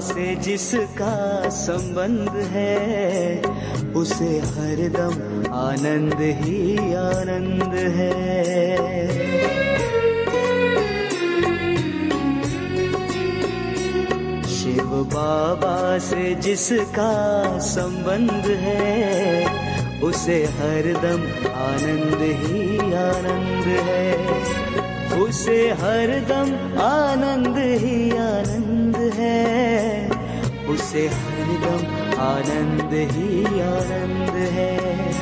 से जिसका संबंध है, उसे हरदम आनंद ही आनंद है। शिव बाबा से जिसका संबंध है, उसे हरदम आनंद ही आनंद है। उसे हरदम आनंद ही आनंद है। उसे हरदम आनंद ही आनंद है।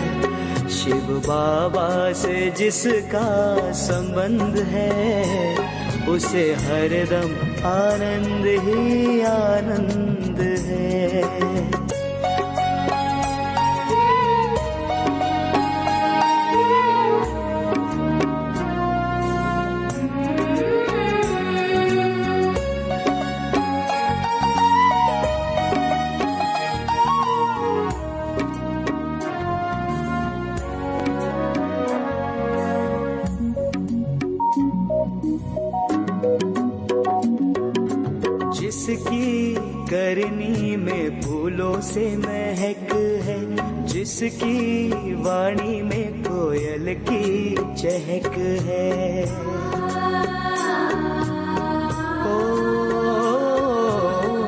शिव बाबा से जिसका संबंध है, उसे हरदम आनंद ही आनंद है। जिसकी करनी में फूलों से महक है, जिसकी वाणी में कोयल की चहक है, ओ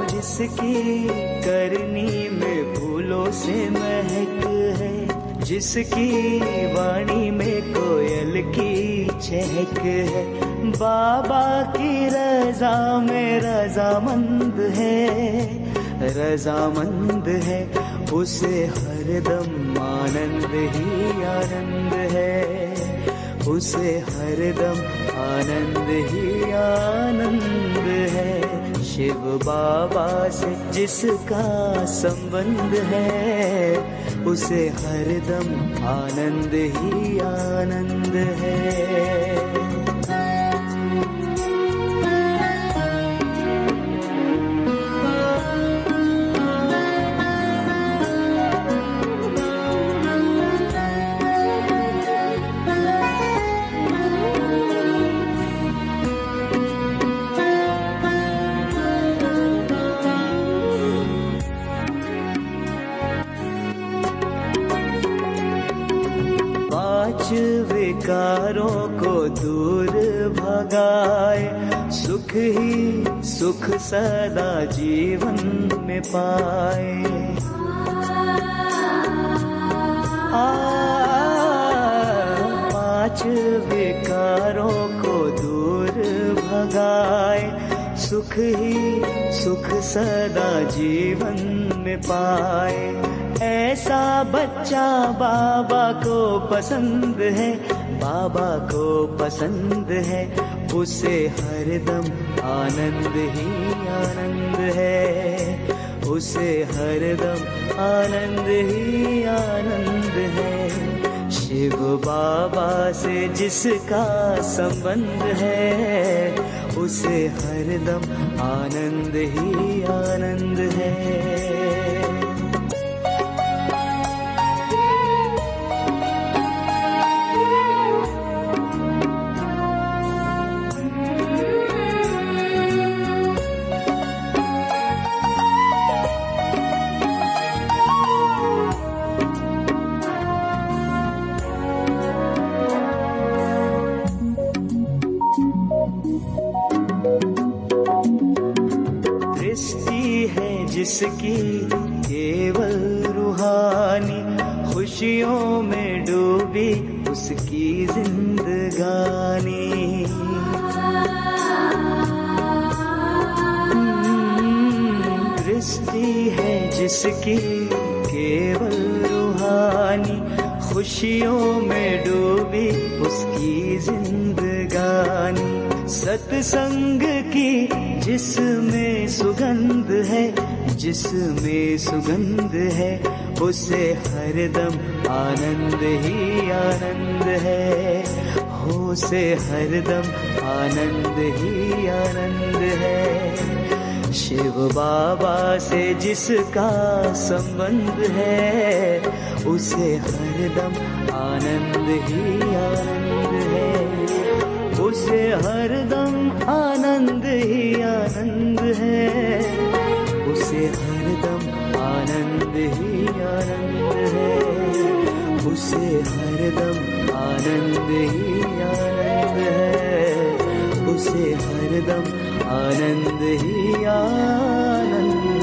जिसकी करनी में फूलों से महक है, जिसकी वाणी में कोयल की चहक है, बाबा की रजा में रजामंद है, रजामंद है। उसे हरदम आनंद ही आनंद है। उसे हरदम आनंद ही आनंद है। शिव बाबा से जिसका संबंध है, उसे हरदम आनंद ही आनंद है। पांच विकारों को दूर भगाए, सुख ही सुख सदा जीवन में पाए। पांच विकारों को दूर भगाए, सुख ही सुख सदा जीवन में पाए। ऐसा बच्चा बाबा को पसंद है, बाबा को पसंद है। उसे हरदम आनंद ही आनंद है। उसे हरदम आनंद ही आनंद है। शिव बाबा से जिसका संबंध है, उसे हरदम आनंद ही आनंद है। दृष्टि है जिसकी केवल रूहानी, खुशियों में डूबी उसकी जिंदगानी। दृष्टि है जिसकी केवल रूहानी, खुशियों में डूबी उसकी जिंदगानी। सत्संग की जिसमें सुगंध है, जिसमें सुगंध है, उसे हरदम आनंद ही आनंद है। हो से हरदम आनंद ही आनंद है। शिव बाबा से जिसका संबंध है, उसे हरदम आनंद ही आनंद है। उसे हरदम आनंद ही आनंद है। उसे हरदम आनंद ही आनंद है, उसे हरदम आनंद ही आनंद है, उसे हरदम आनंद ही आनंद है।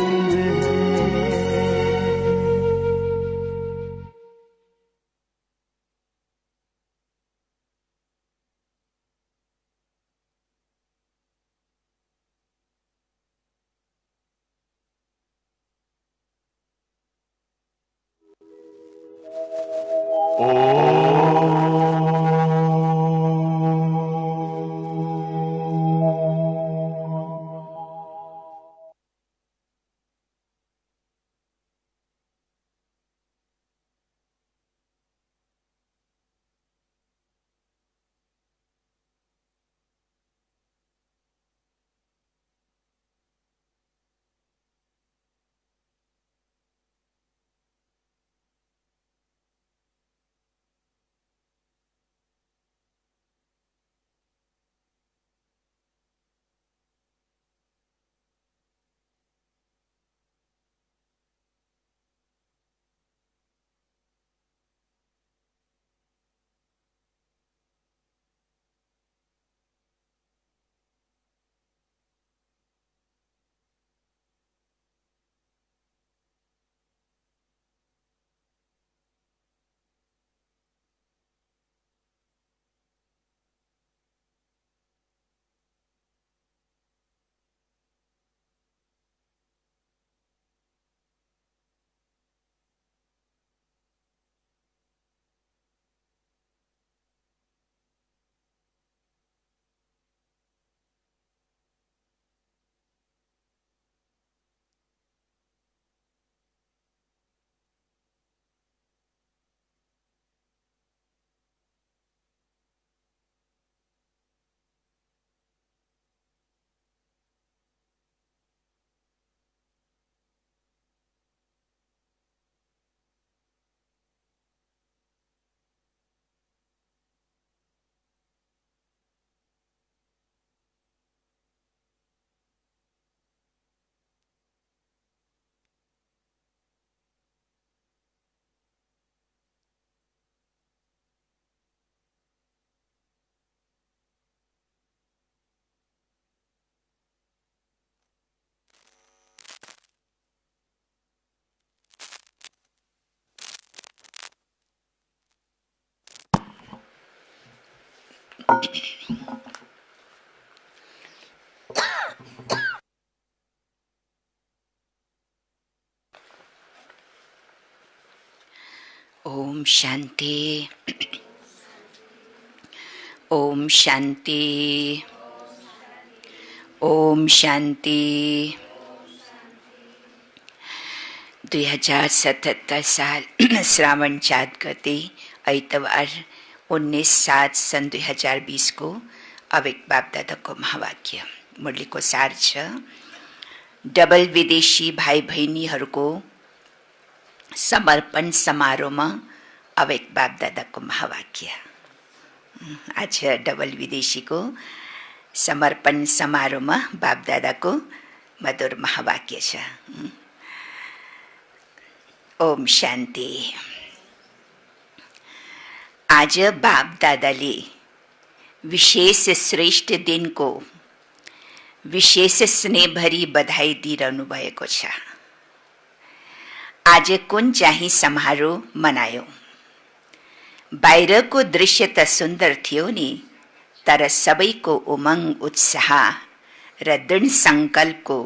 ओम शांति, ओम शांति, ओम शांति। 2077 साल श्रावण चाँद गते आइतवार 19/7 सन 2020 को अवेक बापदादाको महावाक्य मुरलीको सार छ। डबल विदेशी भाइ बहिनीहरूको समर्पण समारोहमा अवेक बापदादाको महावाक्य। आज डबल विदेशीको समर्पण समारोहमा बापदादाको मधुर महावाक्य छ। ओम शान्ति। आज बापदादाले विशेष श्रेष्ठ दिनको विशेष स्नेहभरी बधाई दिइरहनु भएको छ। आज कुन चाहिँ समारोह मनायो। बाहिरको दृश्य त सुन्दर थियो नि, तर सबैको उमंग उत्साह र दृढ संकल्पको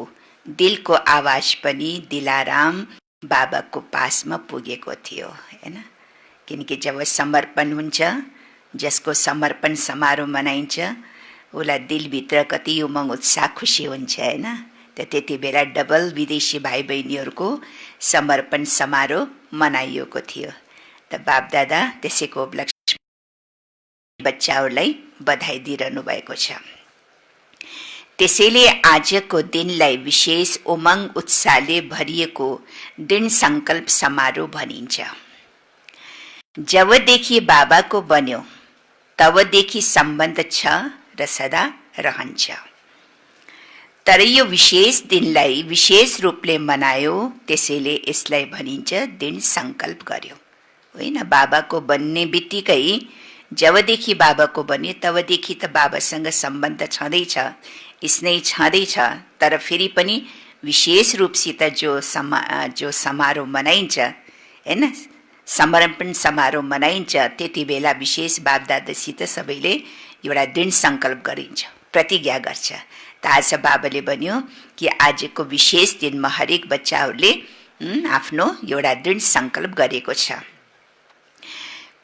दिलको आवाज पनि दिलाराम बाबाको पासमा पुगेको थियो, हैन। किनकि जब समर्पण हुन्छ, जसको समर्पण समारोह मनाइन्छ, उसलाई दिलभित्र कति उमंग उत्साह खुसी हुन्छ, हैन। त्यति बेला डबल विदेशी भाइ बहिनीहरूको समर्पण समारोह मनाइएको थियो। त बापदादा त्यसैको उपलक्ष्यमा बच्चाहरूलाई बधाई दिइरहनु भएको छ। त्यसैले आजको दिनलाई विशेष उमंग उत्साहले भरिएको दृढ संकल्प समारोह भनिन्छ। जबदेखि बाबाको बन्यो तबदेखि सम्बन्ध छ र सदा रहन्छ। तर यो विशेष दिनलाई विशेष रूपले मनायो, त्यसैले यसलाई भनिन्छ दिन संकल्प गर्यो। होइन, बाबाको बन्ने बित्तिकै जबदेखि बाबाको बन्यो तबदेखि त बाबासँग सम्बन्ध छँदैछ, स्नेह छँदैछ, तर फेरि पनि विशेष रूपसित जो समारोह मनाइन्छ, होइन, समर्पण समारोह मनाइन्छ, त्यति बेला विशेष बापदादासित सबैले एउटा दृढ सङ्कल्प गरिन्छ, प्रतिज्ञा गर्छ। त आज बाबाले भन्यो कि आजको विशेष दिनमा हरेक बच्चाहरूले आफ्नो एउटा दृढ सङ्कल्प गरेको छ।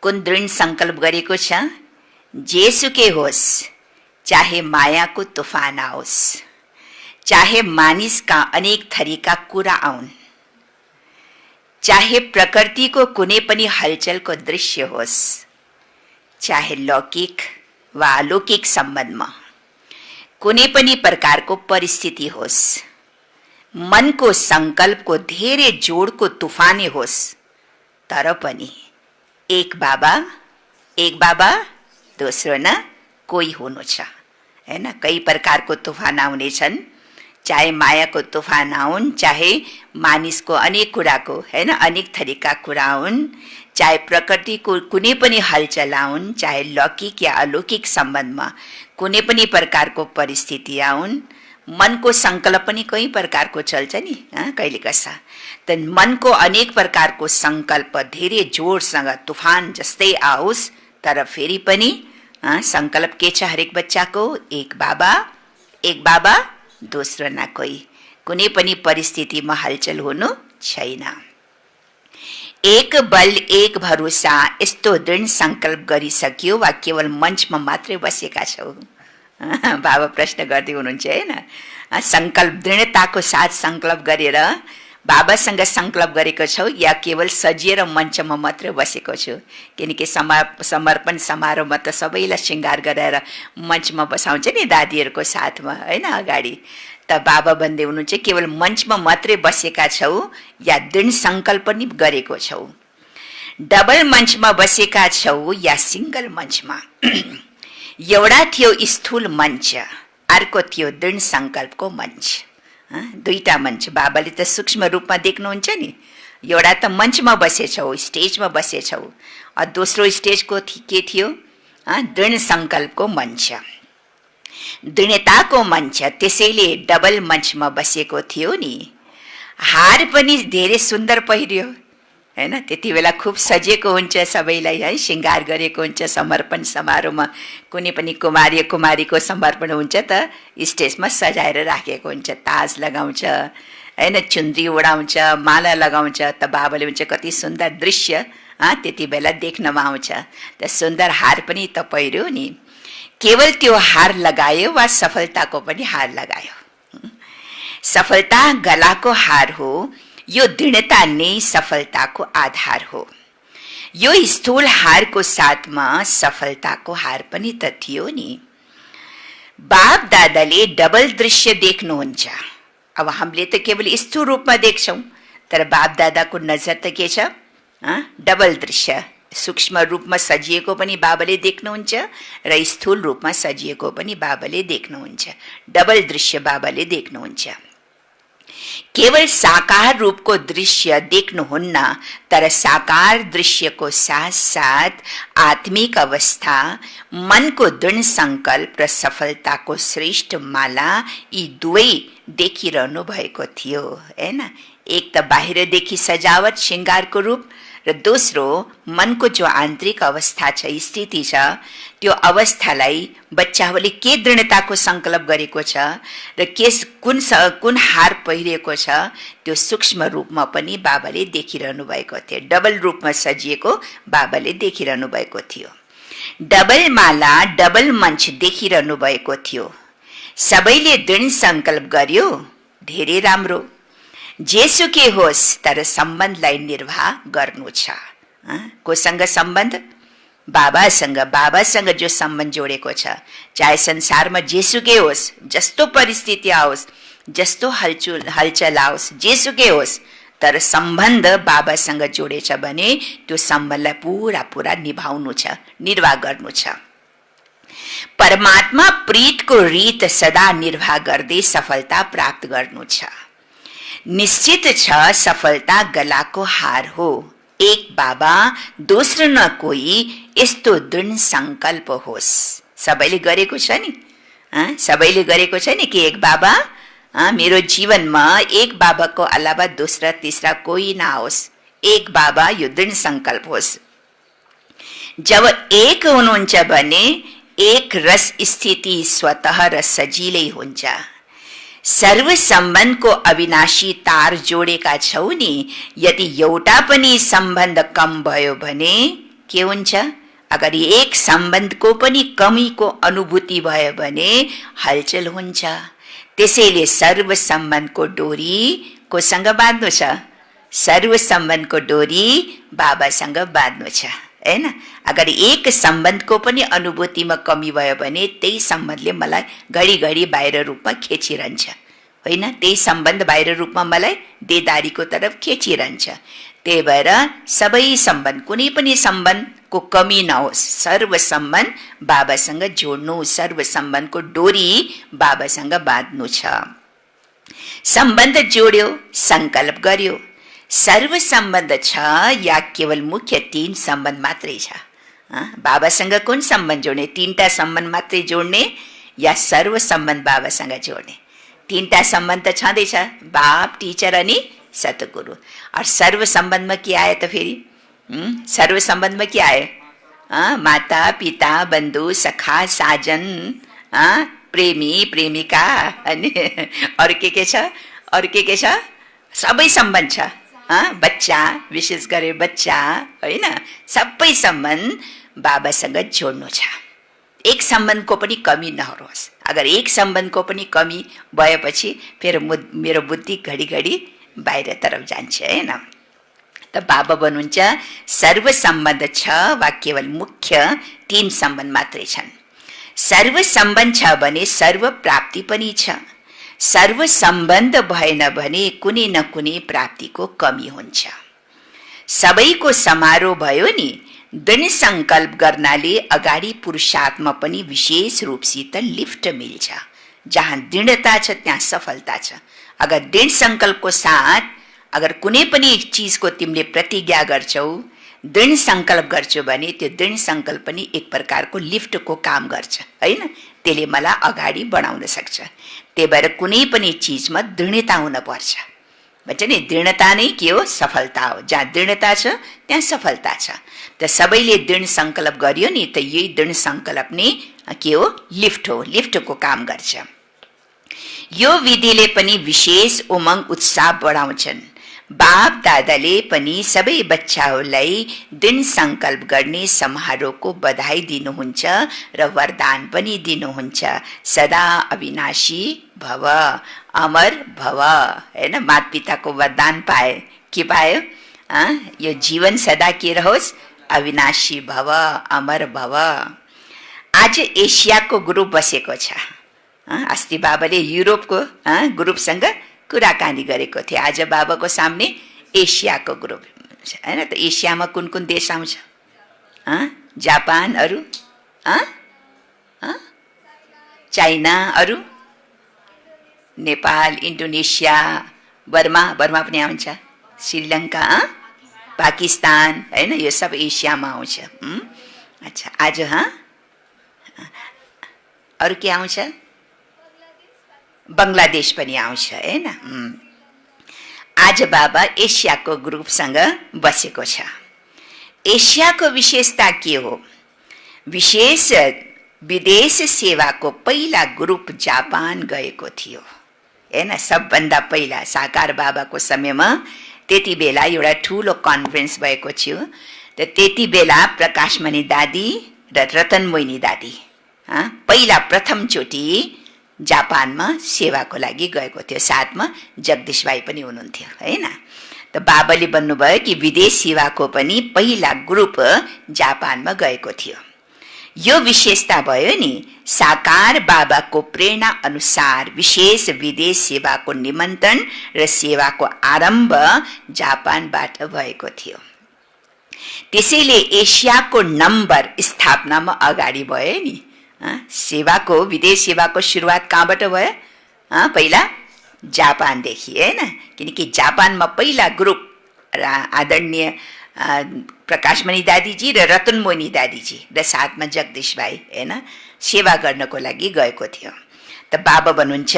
कुन दृढ सङ्कल्प गरेको छ? जेसुकै होस्, चाहे मायाको तुफान आओस्, चाहे मानिसका अनेक थरीका कुरा आउन्, चाहे प्रकृतिको कुनै पनि हलचलको दृश्य होस्, चाहे लौकिक वा अलौकिक सम्बन्धमा कुनै पनि प्रकारको परिस्थिति होस्, मनको संकल्पको धेरै जोडको तुफानै होस्, तर पनि एक बाबा दोस्रो न कोही हुनु छ। हैन, कई प्रकारको तुफान आउने छन्, चाहे मायाको तुफान आउन्, चाहे मानिसको अनेक कुराको, हैन, अनेक थरीका कुरा आउन्, चाहे प्रकृतिको कुनै पनि हलचल आउन्, चाहे लौकिक या अलौकिक सम्बन्धमा कुनै पनि प्रकारको परिस्थिति आउन्, मनको संकल्प पनि कई प्रकारको चल्छ नि, कहिले कसा त मनको अनेक प्रकारको संकल्प धेरै जोडसँग तुफान जस्तै आओस्, तर फेरि पनि संकल्प के छ हरेक बच्चाको? एक बाबा दोस्रो न कोही, कुनै पनि परिस्थितिमा हलचल हुनु छैन। एक बल एक भरोसा, यस्तो दृढ संकल्प गरिसक्यो वा केवल मञ्चमा मात्रै बसेका छौ? बाबा प्रश्न गर्दै हुनुहुन्छ, होइन, संकल्प दृढताको साथ संकल्प गरेर बाबासँग संकल्प गरेको छौ या केवल सजिएर मञ्चमा मात्रै बसेको छु? किनकि समर्पण समारोहमा त सबैलाई श्रृङ्गार गरेर मञ्चमा बसाउँछ नि दादीहरूको साथमा, होइन, अगाडि। त बाबा भन्दै हुनुहुन्छ केवल मञ्चमा मात्रै बसेका छौ या दृढ संकल्प पनि गरेको छौ? डबल मञ्चमा बसेका छौ या सिंगल मञ्चमा? एउटा थियो स्थूल मञ्च, अर्को थियो दृढ संकल्पको मञ्च। दुईटा मञ्च बाबाले त सूक्ष्म रूपमा देख्नुहुन्छ नि। एउटा त मञ्चमा बसेछौ, स्टेजमा बसेछौ, दोस्रो स्टेजको के थियो? दृढ संकल्पको मञ्च, दृढताको मञ्च, त्यसैले डबल मञ्चमा बसेको थियो नि। हार पनि धेरै सुन्दर पहिर्यो, हैन, त्यति बेला खुब सजिएको हुन्छ सबैलाई, है, श्रृङ्गार गरेको हुन्छ। समर्पण समारोहमा कुनै पनि कुमारीको समर्पण हुन्छ त स्टेजमा सजाएर राखेको हुन्छ, ताज लगाउँछ, हैन, चुन्द्री उडाउँछ, माला लगाउँछ। त बाबाले भन्छ कति सुन्दर दृश्य त्यति बेला देख्नमा आउँछ। त सुन्दर हार पनि त पहिर्यो नि। केवल त्यो हार लगायो वा सफलताको पनि हार लगायो? सफलता गलाको हार हो, यो दृढता नै सफलताको आधार हो। यो स्थूल हारको साथमा सफलताको हार पनि त थियो नि। बाप दादाले डबल दृश्य देख्नुहुन्छ। अब हामीले त केवल स्थूल रूपमा देख्छौं, तर बाप दादाको नजर त के छ? डबल दृश्य, सूक्ष्म रूपमा सजिएको पनि बाबाले देख्नुहुन्छ र स्थूल रूपमा सजिएको पनि बाबाले देख्नुहुन्छ। डबल दृश्य बाबाले देख्नुहुन्छ। केवल साकार रूपको दृश्य देख्नुहुन्न, तर साकार दृश्यको साथ साथ आत्मिक अवस्था, मनको दृढ संकल्प र सफलताको श्रेष्ठ माला, यी दुवै देखिरहनु भएको थियो, हैन। एक त बाहिरदेखि सजावट श्रृङ्गारको रूप र दोस्रो मनको जो आन्तरिक अवस्था छ, स्थिति छ, त्यो अवस्थालाई बच्चाहरूले के दृढताको संकल्प गरेको छ र कुन हार पहिरिएको छ, त्यो सूक्ष्म रूपमा पनि बाबाले देखिरहनु भएको थियो। डबल रूपमा सजिएको बाबाले देखिरहनु भएको थियो। डबल माला, डबल मञ्च देखिरहनु भएको थियो। सबैले दृढ संकल्प गर्यो, धेरै राम्रो, जेसुकै होस्, तर सम्बन्धलाई निर्वाह गर्नु छ। कोसँग सम्बन्ध? बाबासँग जो सम्बन्ध जोडेको छ, चाहे संसारमा जेसुकै होस्, जस्तो परिस्थिति आओस्, जस्तो हलचल आओस्, जेसुकै होस्, तर सम्बन्ध बाबासँग जोडेछ भने त्यो सम्बन्धलाई पूरा निभाउनु छ, निर्वाह गर्नु छ। परमात्मा प्रीतको रीत सदा निर्वाह गर्दै सफलता प्राप्त गर्नु छ। निश्चित छ सफलता गलाको हार हो। एक बाबा दोस्रो न कोही यस्तो दृढ संकल्प होस्। सबैले गरेको छ नि, सबैले गरेको छ नि कि एक बाबा, मेरो जीवनमा एक बाबाको अलावा दोस्रा तीसरा कोही नहोस्, एक बाबा, यो दृढ संकल्प होस्। जब एक हुनुहुन्छ भने एक रस स्थिति स्वतः र सजिलै हुन्छ। सर्व सम्बन्धको अविनाशी तार जोडेका छौ नि, यदि एउटा पनि सम्बन्ध कम भयो भने के हुन्छ? अगर एक सम्बन्धको पनि कमीको अनुभूति भयो भने हलचल हुन्छ। त्यसैले सर्व सम्बन्धको डोरी कोसँग बाँध्नु छ? सर्व सम्बन्धको डोरी बाबासँग बाँध्नु छ, हैन? अगर एक सम्बन्धको पनि अनुभूतिमा कमी भयो भने त्यही सम्बन्धले मलाई घडी बाहिर रूपमा खिचिरहन्छ, होइन? त्यही सम्बन्ध बाहिर रूपमा मलाई देदारीको तर्फ खिचिरहन्छ। त्यही भएर सबै सम्बन्ध, कुनै पनि सम्बन्धको कमी नहोस्, सर्व सम्बन्ध बाबासँग जोड्नु, सर्व सम्बन्धको डोरी बाबासँग बाँध्नु छ। सम्बन्ध जोड्यो, संकल्प गर्यो, सर्व सम्बन्ध छ या केवल मुख्य 3 सम्बन्ध मात्रै छ? बाबासँग कुन सम्बन्ध जोड्ने? 3टा सम्बन्ध मात्रै जोड्ने या सर्व सम्बन्ध बाबासँग जोड्ने? 3टा सम्बन्ध त छँदैछ, बाप, टिचर अनि सतगुरु। और सर्व सम्बन्धमा के आयो त फेरि? सर्व सम्बन्धमा के आयो? माता पिता बन्धु सखा साजन, प्रेमी प्रेमिका, अनि अरू के छ? अरू के छ? सबै सम्बन्ध छ। बच्चा, विशेष गरी बच्चा, होइन? सबै सम्बन्ध बाबासँग जोड्नु छ। एक सम्बन्धको पनि कमी नहोस्। अगर एक सम्बन्धको पनि कमी भएपछि फेरि मेरो बुद्धि घडी बाहिर तरफ जान्छ, हैन? त बाबा भन्नुहुन्छ सर्व सम्बन्ध छ वा केवल मुख्य 3 सम्बन्ध मात्रै छन्। सर्व सम्बन्ध छ भने सर्व प्राप्ति पनि छ। सर्व सम्बन्ध भएन भने कुनै न कुनै प्राप्तिको कमी हुन्छ। सबैको समारोह भयो नि, दृढ संकल्प गर्नाले अगाडि पुरुषार्थमा पनि विशेष रूपसित लिफ्ट मिल्छ। जहाँ दृढता छ त्यहाँ सफलता छ। अगर दृढ संकल्पको साथ अगर कुनै पनि चीजको तिमीले प्रतिज्ञा गर्छौ, दृढ संकल्प गर्छौ भने त्यो दृढ संकल्प पनि एक प्रकारको लिफ्टको काम गर्छ, हैन? त्यसले मलाई अगाडि बढाउन सक्छ। त्यही भएर कुनै पनि चीजमा दृढता हुन पर्छ। भन्छ नि, दृढता नै के हो? सफलता हो। जहाँ दृढता छ त्यहाँ सफलता छ। त सबैले दृढ संकल्प गर्यो नि, त यही दृढ संकल्प नै के हो? लिफ्ट हो, लिफ्टको काम गर्छ। यो विधिले पनि विशेष उमंग उत्साह बढाउँछन्। बाप दादाले पनि सबै बच्चाहरूलाई दृढ संकल्प गर्ने समारोहको बधाई दिनुहुन्छ र वरदान पनि दिनुहुन्छ। सदा अविनाशी भव, अमर भव, हैन? माता पिताको वरदान पाए, के पायो? यो जीवन सदा के रहोस्? अविनाशी भव, अमर भव। आज एसियाको ग्रुप बसेको छ। अस्ति बाबाले युरोपको ग्रुपसँग कुराकानी गरेको थिए। आज बाबाको सामने एसियाको ग्रुप, हैन? त एसियामा कुन कुन देश आउँछ? जापान, अरू चाइना, अरू नेपाल, इन्डोनेसिया, बर्मा पनि आउँछ, श्रीलङ्का, पाकिस्तान, हैन? यो सब एसियामा आउँछ। अच्छा, आज अरू के आउँछ? बङ्गलादेश पनि आउँछ, हैन? आज बाबा एसियाको ग्रुपसँग बसेको छ। एसियाको विशेषता के हो? विशेष विदेश सेवाको पहिला ग्रुप जापान गएको थियो, हैन? सबभन्दा पहिला साकार बाबाको समयमा त्यति बेला एउटा ठुलो कन्फरेन्स भएको थियो। त त्यति बेला प्रकाशमणि दादी र रतनमोहिनी दादी पहिला प्रथमचोटि जापानमा सेवाको लागि गएको थियो। साथमा जगदीश भाइ पनि हुनुहुन्थ्यो, हैन? त बाबाले भन्नुभयो कि विदेश सेवाको पनि पहिला ग्रुप जापानमा गएको थियो। यो विशेषता भयो नि, साकार बाबाको प्रेरणा अनुसार विशेष विदेश सेवाको निमन्त्रण र सेवाको आरम्भ जापानबाट भएको थियो। त्यसैले एसियाको नम्बर स्थापनामा अगाडि भयो नि। सेवाको विदेश सेवाको सुरुवात कहाँबाट भयो? पहिला जापानदेखि हैन, किनकि जापानमा पहिला ग्रुप आदरणीय प्रकाशमणि दादीजी र रतनमणि दादीजी र साथमा जगदीश भाइ हैन सेवा गर्नको लागि गएको थियो। त बाबा भन्नुहुन्छ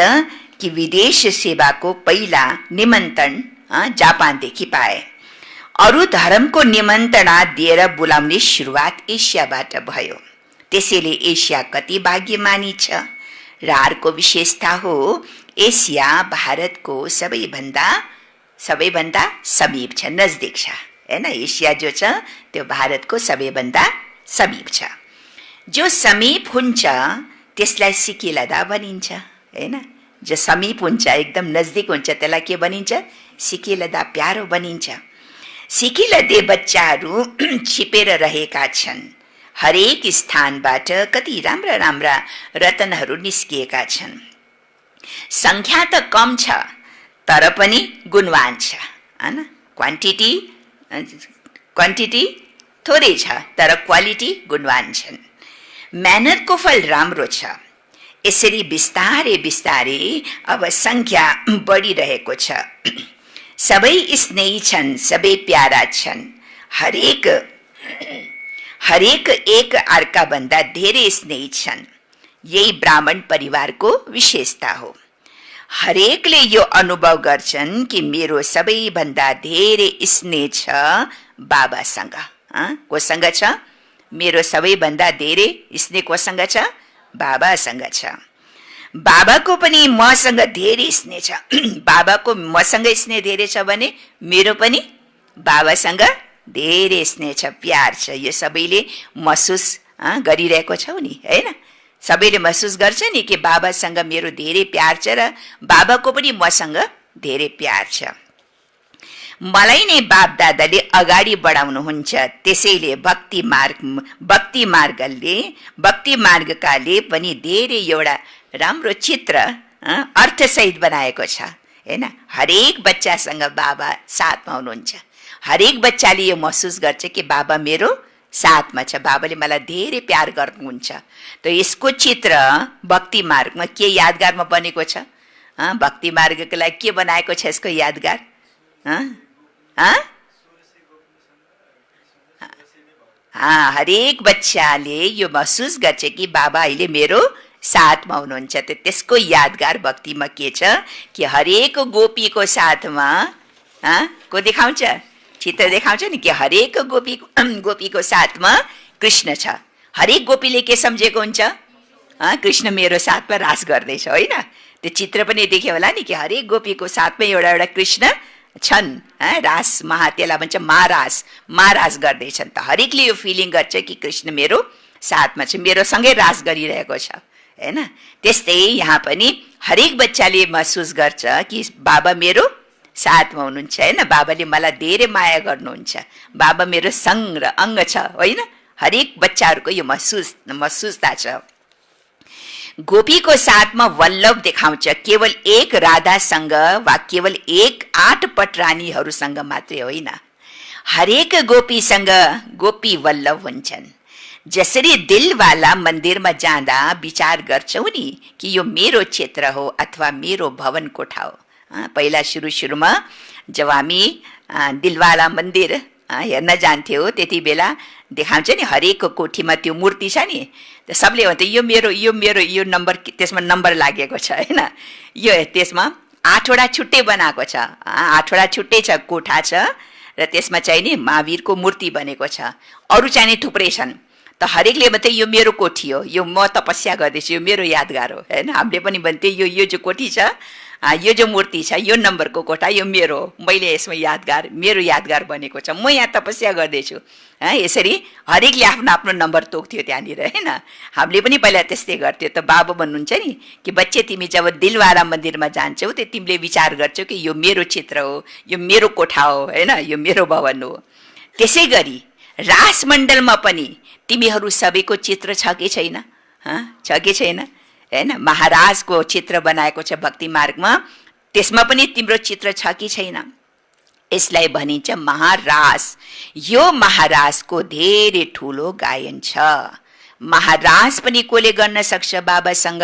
कि विदेश सेवाको पहिला निमन्त्रण जापानदेखि पाए। अरू धर्मको निमन्त्रणा दिएर बोलाउने सुरुवात एसियाबाट भयो। त्यसैले एसिया कति भाग्यमानी छ र अर्को विशेषता हो एसिया भारतको सबैभन्दा समीप छ, नजदिक छ हैन। एसिया जो छ त्यो भारतको सबैभन्दा समीप छ। जो समीप हुन्छ त्यसलाई सिकिलदा भनिन्छ हैन। जो समीप हुन्छ एकदम नजदिक हुन्छ त्यसलाई के भनिन्छ? सिकिलदा, प्यारो भनिन्छ। सिकिलदे बच्चाहरू छिपेर रहेका छन्। हरेक स्थानबाट कति राम्रा राम्रा रतनहरू निस्किएका छन्। संख्या त कम छ तर पनि गुणवान छ हैन। क्वान्टिटी थोरै छ तर क्वालिटी गुणवान छन्। मेहनतको फल राम्रो छ। यसरी बिस्तारै बिस्तारै अब संख्या बढिरहेको छ। सबै स्नेही छन्, सबै प्यारा छन्। हरेक एक अर्का भन्दा धेरै स्नेही छन्। यही ब्राह्मण परिवारको विशेषता हो। हरेकले यो अनुभव गर्छन् कि मेरो सबैभन्दा धेरै स्नेह छ बाबासँग। कोसँग छ? मेरो सबैभन्दा धेरै स्नेह कोसँग छ? बाबासँग छ। बाबाको पनि मसँग धेरै स्नेह छ। बाबाको मसँग स्नेह धेरै छ भने मेरो पनि बाबासँग धेरै स्नेह छ, प्यार छ। यो सबैले महसुस गरिरहेको छौ नि हैन। सबैले महसुस गर्छ नि कि बाबासँग मेरो धेरै प्यार छ र बाबाको पनि मसँग धेरै प्यार छ। मलाई नै बाप दादाले अगाडि बढाउनुहुन्छ। त्यसैले भक्ति मार्गकाले पनि धेरै एउटा राम्रो चित्र अर्थसहित बनाएको छ हैन। हरेक बच्चासँग बाबा साथमा हुनुहुन्छ। हरेक बच्चाले यो महसुस गर्छ कि बाबा मेरो साथमा छ, बाबाले मलाई धेरै प्यार गर्नुहुन्छ। त यसको चित्र भक्ति मार्गमा के यादगारमा बनेको छ? भक्ति मार्गको लागि के बनाएको छ यसको यादगार? हरेक बच्चाले यो महसुस गर्छ कि बाबा अहिले मेरो साथमा हुनुहुन्छ। त त्यसको यादगार भक्तिमा के छ कि हरेक गोपीको साथमा को देखाउँछ? चित्र देखाउँछ नि कि हरेक गोपीको साथमा कृष्ण छ। हरेक गोपीले के सम्झेको हुन्छ? कृष्ण मेरो साथमा रास गर्दैछ होइन। त्यो चित्र पनि देख्यो होला नि कि हरेक गोपीको साथमा एउटा कृष्ण छन्। रास त्यसलाई भन्छ महारास गर्दैछन्। त हरेकले यो फिलिङ गर्छ कि कृष्ण मेरो साथमा छ, मेरो सँगै रास गरिरहेको छ हैन। त्यस्तै यहाँ पनि हरेक बच्चाले महसुस गर्छ कि बाबा मेरो साथमा हुनुहुन्छ हैन। बाबाले मलाई धेरै माया गर्नुहुन्छ, बाबा मेरो सङ्ग र अङ्ग छ होइन। हरेक बच्चाहरूको यो महसुसता छ। गोपीको साथमा वल्लभ देखाउँछ। केवल एक राधासँग वा केवल एक 8 पटरानीहरूसँग मात्रै होइन, हरेक गोपीसँग गोपी वल्लभ हुन्छन्। जसरी दिलवाला मन्दिरमा जाँदा विचार गर्छौ नि कि यो मेरो क्षेत्र हो अथवा मेरो भवन कोठा हो। पहिला सुरुमा जब हामी दिलवाला मन्दिर हेर्न जान्थ्यौँ त्यति बेला देखाउँछ नि हरेक कोठीमा त्यो मूर्ति छ नि। त सबले भन्छ यो मेरो यो नम्बर, त्यसमा नम्बर लागेको छ होइन। यो त्यसमा 8वटा छुट्टै बनाएको छ, 8वटा छुट्टै छ कोठा छ र त्यसमा चाहिँ नि महावीरको मूर्ति बनेको छ। अरू चाहिँ नि थुप्रै छन्। त हरेकले भन्थे यो मेरो कोठी हो, यो म तपस्या गर्दैछु, यो मेरो यादगार हो हैन। हामीले पनि भन्थे यो जो कोठी छ, यो जो मूर्ति छ, यो नम्बरको कोठा यो मेरो, मैले यसमा मेरो यादगार बनेको छ, म यहाँ तपस्या गर्दैछु। यसरी हरेकले आफ्नो आफ्नो नम्बर तोक्थ्यो त्यहाँनिर हैन। हामीले पनि पहिला त्यस्तै गर्थ्यो। त बाबा भन्नुहुन्छ नि कि बच्चे तिमी जब दिलवाला मन्दिरमा जान्छौ त तिमीले विचार गर्छौ कि यो मेरो क्षेत्र हो, यो मेरो कोठा हो हैन, यो मेरो भवन हो। त्यसै गरी रासमण्डलमा पनि तिमीहरू सबैको चित्र छ कि छैन? छ कि छैन हैन। महाराजको चित्र बनाएको छ भक्ति मार्गमा, त्यसमा पनि तिम्रो चित्र छ कि छैन? यसलाई भनिन्छ महारास। यो महाराजको धेरै ठुलो गायन छ। महाराज पनि कोले गर्न सक्छ बाबासँग?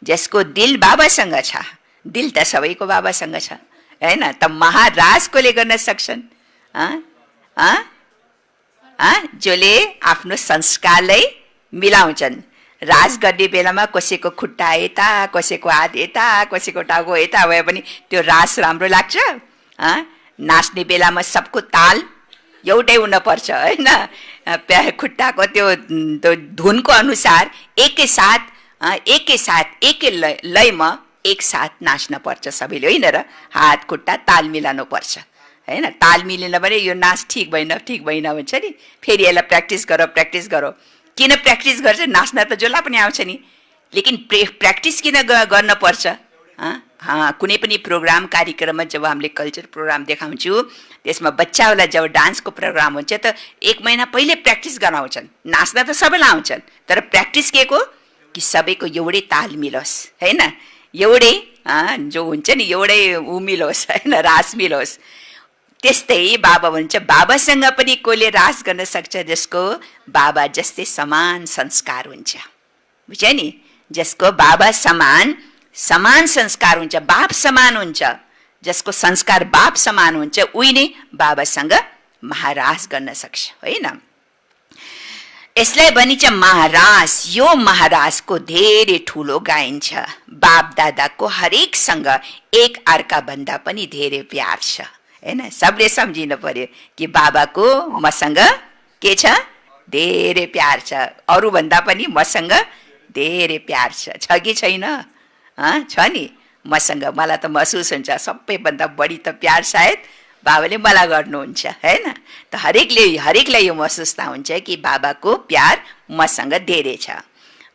जसको दिल बाबासँग छ, दिल त सबैको बाबासँग छ हैन, त महाराज कोले गर्न सक्छन्? जसले आफ्नो संस्कारलाई मिलाउँछन्। राज गर्ने बेलामा कसैको खुट्टा यता, कसैको हात यता, कसैको टाउको यता भए पनि त्यो रास राम्रो लाग्छ? नाच्ने बेलामा सबको ताल एउटै हुनुपर्छ हैन, खुट्टाको त्यो धुनको अनुसार एकैसाथ एकै लयमा एक साथ नाच्न पर्छ सबैले हैन र? हात खुट्टा ताल मिलाउनु पर्छ हैन? ताल मिलेन भने यो नाच ठिक भएन भन्छ नि। फेरि यसलाई प्र्याक्टिस गरो। किन प्र्याक्टिस गर्छ? नाच्न त जसलाई पनि आउँछ नि, लेकिन प्र्याक्टिस किन गर्न पर्छ? कुनै पनि प्रोग्राम कार्यक्रममा जब हामीले कल्चर प्रोग्राम देखाउँछु, त्यसमा बच्चाहरूलाई जब डान्सको प्रोग्राम हुन्छ त 1 महिना पहिले प्र्याक्टिस गराउँछन्। नाच्न त सबैलाई आउँछन्, तर प्र्याक्टिस के को? कि सबैको एउटै ताल मिलोस् हैन, एउटै जो हुन्छ नि एउटै मिलोस् हैन, रास मिलोस्। त्यस्तै बाबा भन्छ बाबासँग पनि कोले रास गर्न सक्छ जसको बाबा जस्तै समान संस्कार हुन्छ। बुझ्यो नि? जसको बाबा समान संस्कार हुन्छ, बाप समान हुन्छ, जसको संस्कार बाप समान हुन्छ, उही नै बाबासँग महाराज गर्न सक्छ हैन? यसलाई भनिन्छ महाराज। यो महाराजको धेरै ठुलो गाइन्छ। बाप दादाको हरेकसँग एक अर्का भन्दा पनि धेरै प्यार छ हैन? सबले सम्झिनु पर्यो कि बाबाको मसँग के छ? धेरै प्यार छ। अरू भन्दा पनि मसँग धेरै प्यार छ कि छैन? छ नि मसँग। मलाई त महसुस हुन्छ सबैभन्दा बढी त प्यार सायद बाबाले मलाई गर्नुहुन्छ हैन? त हरेकलाई यो महसुस हुन्छ कि बाबाको प्यार मसँग धेरै छ।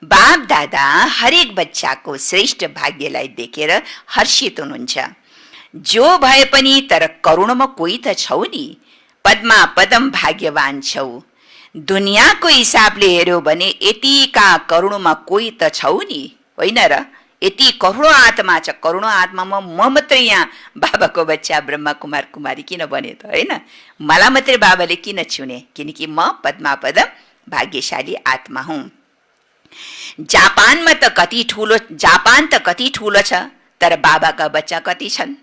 बाप दादा हरेक बच्चाको श्रेष्ठ भाग्यलाई देखेर हर्षित हुनुहुन्छ। जो भए पनि तर करोडमा कोही त छौ नि, पद्मा पदम भाग्यवान छौ। दुनियाँको हिसाबले हेर्यो भने यतिका करोडमा कोही त छौ नि, होइन र? यति करोडौं आत्मा छ। करोडौं आत्मामा म मात्रै यहाँ बाबाको बच्चा ब्रह्मा कुमार कुमारी किन बने त हैन? मलाई मात्रै बाबाले किन चुने? किनकि म पद्मापदम भाग्यशाली आत्मा हुँ। जापान त कति ठुलो छ, तर बाबाका बच्चा कति छन्?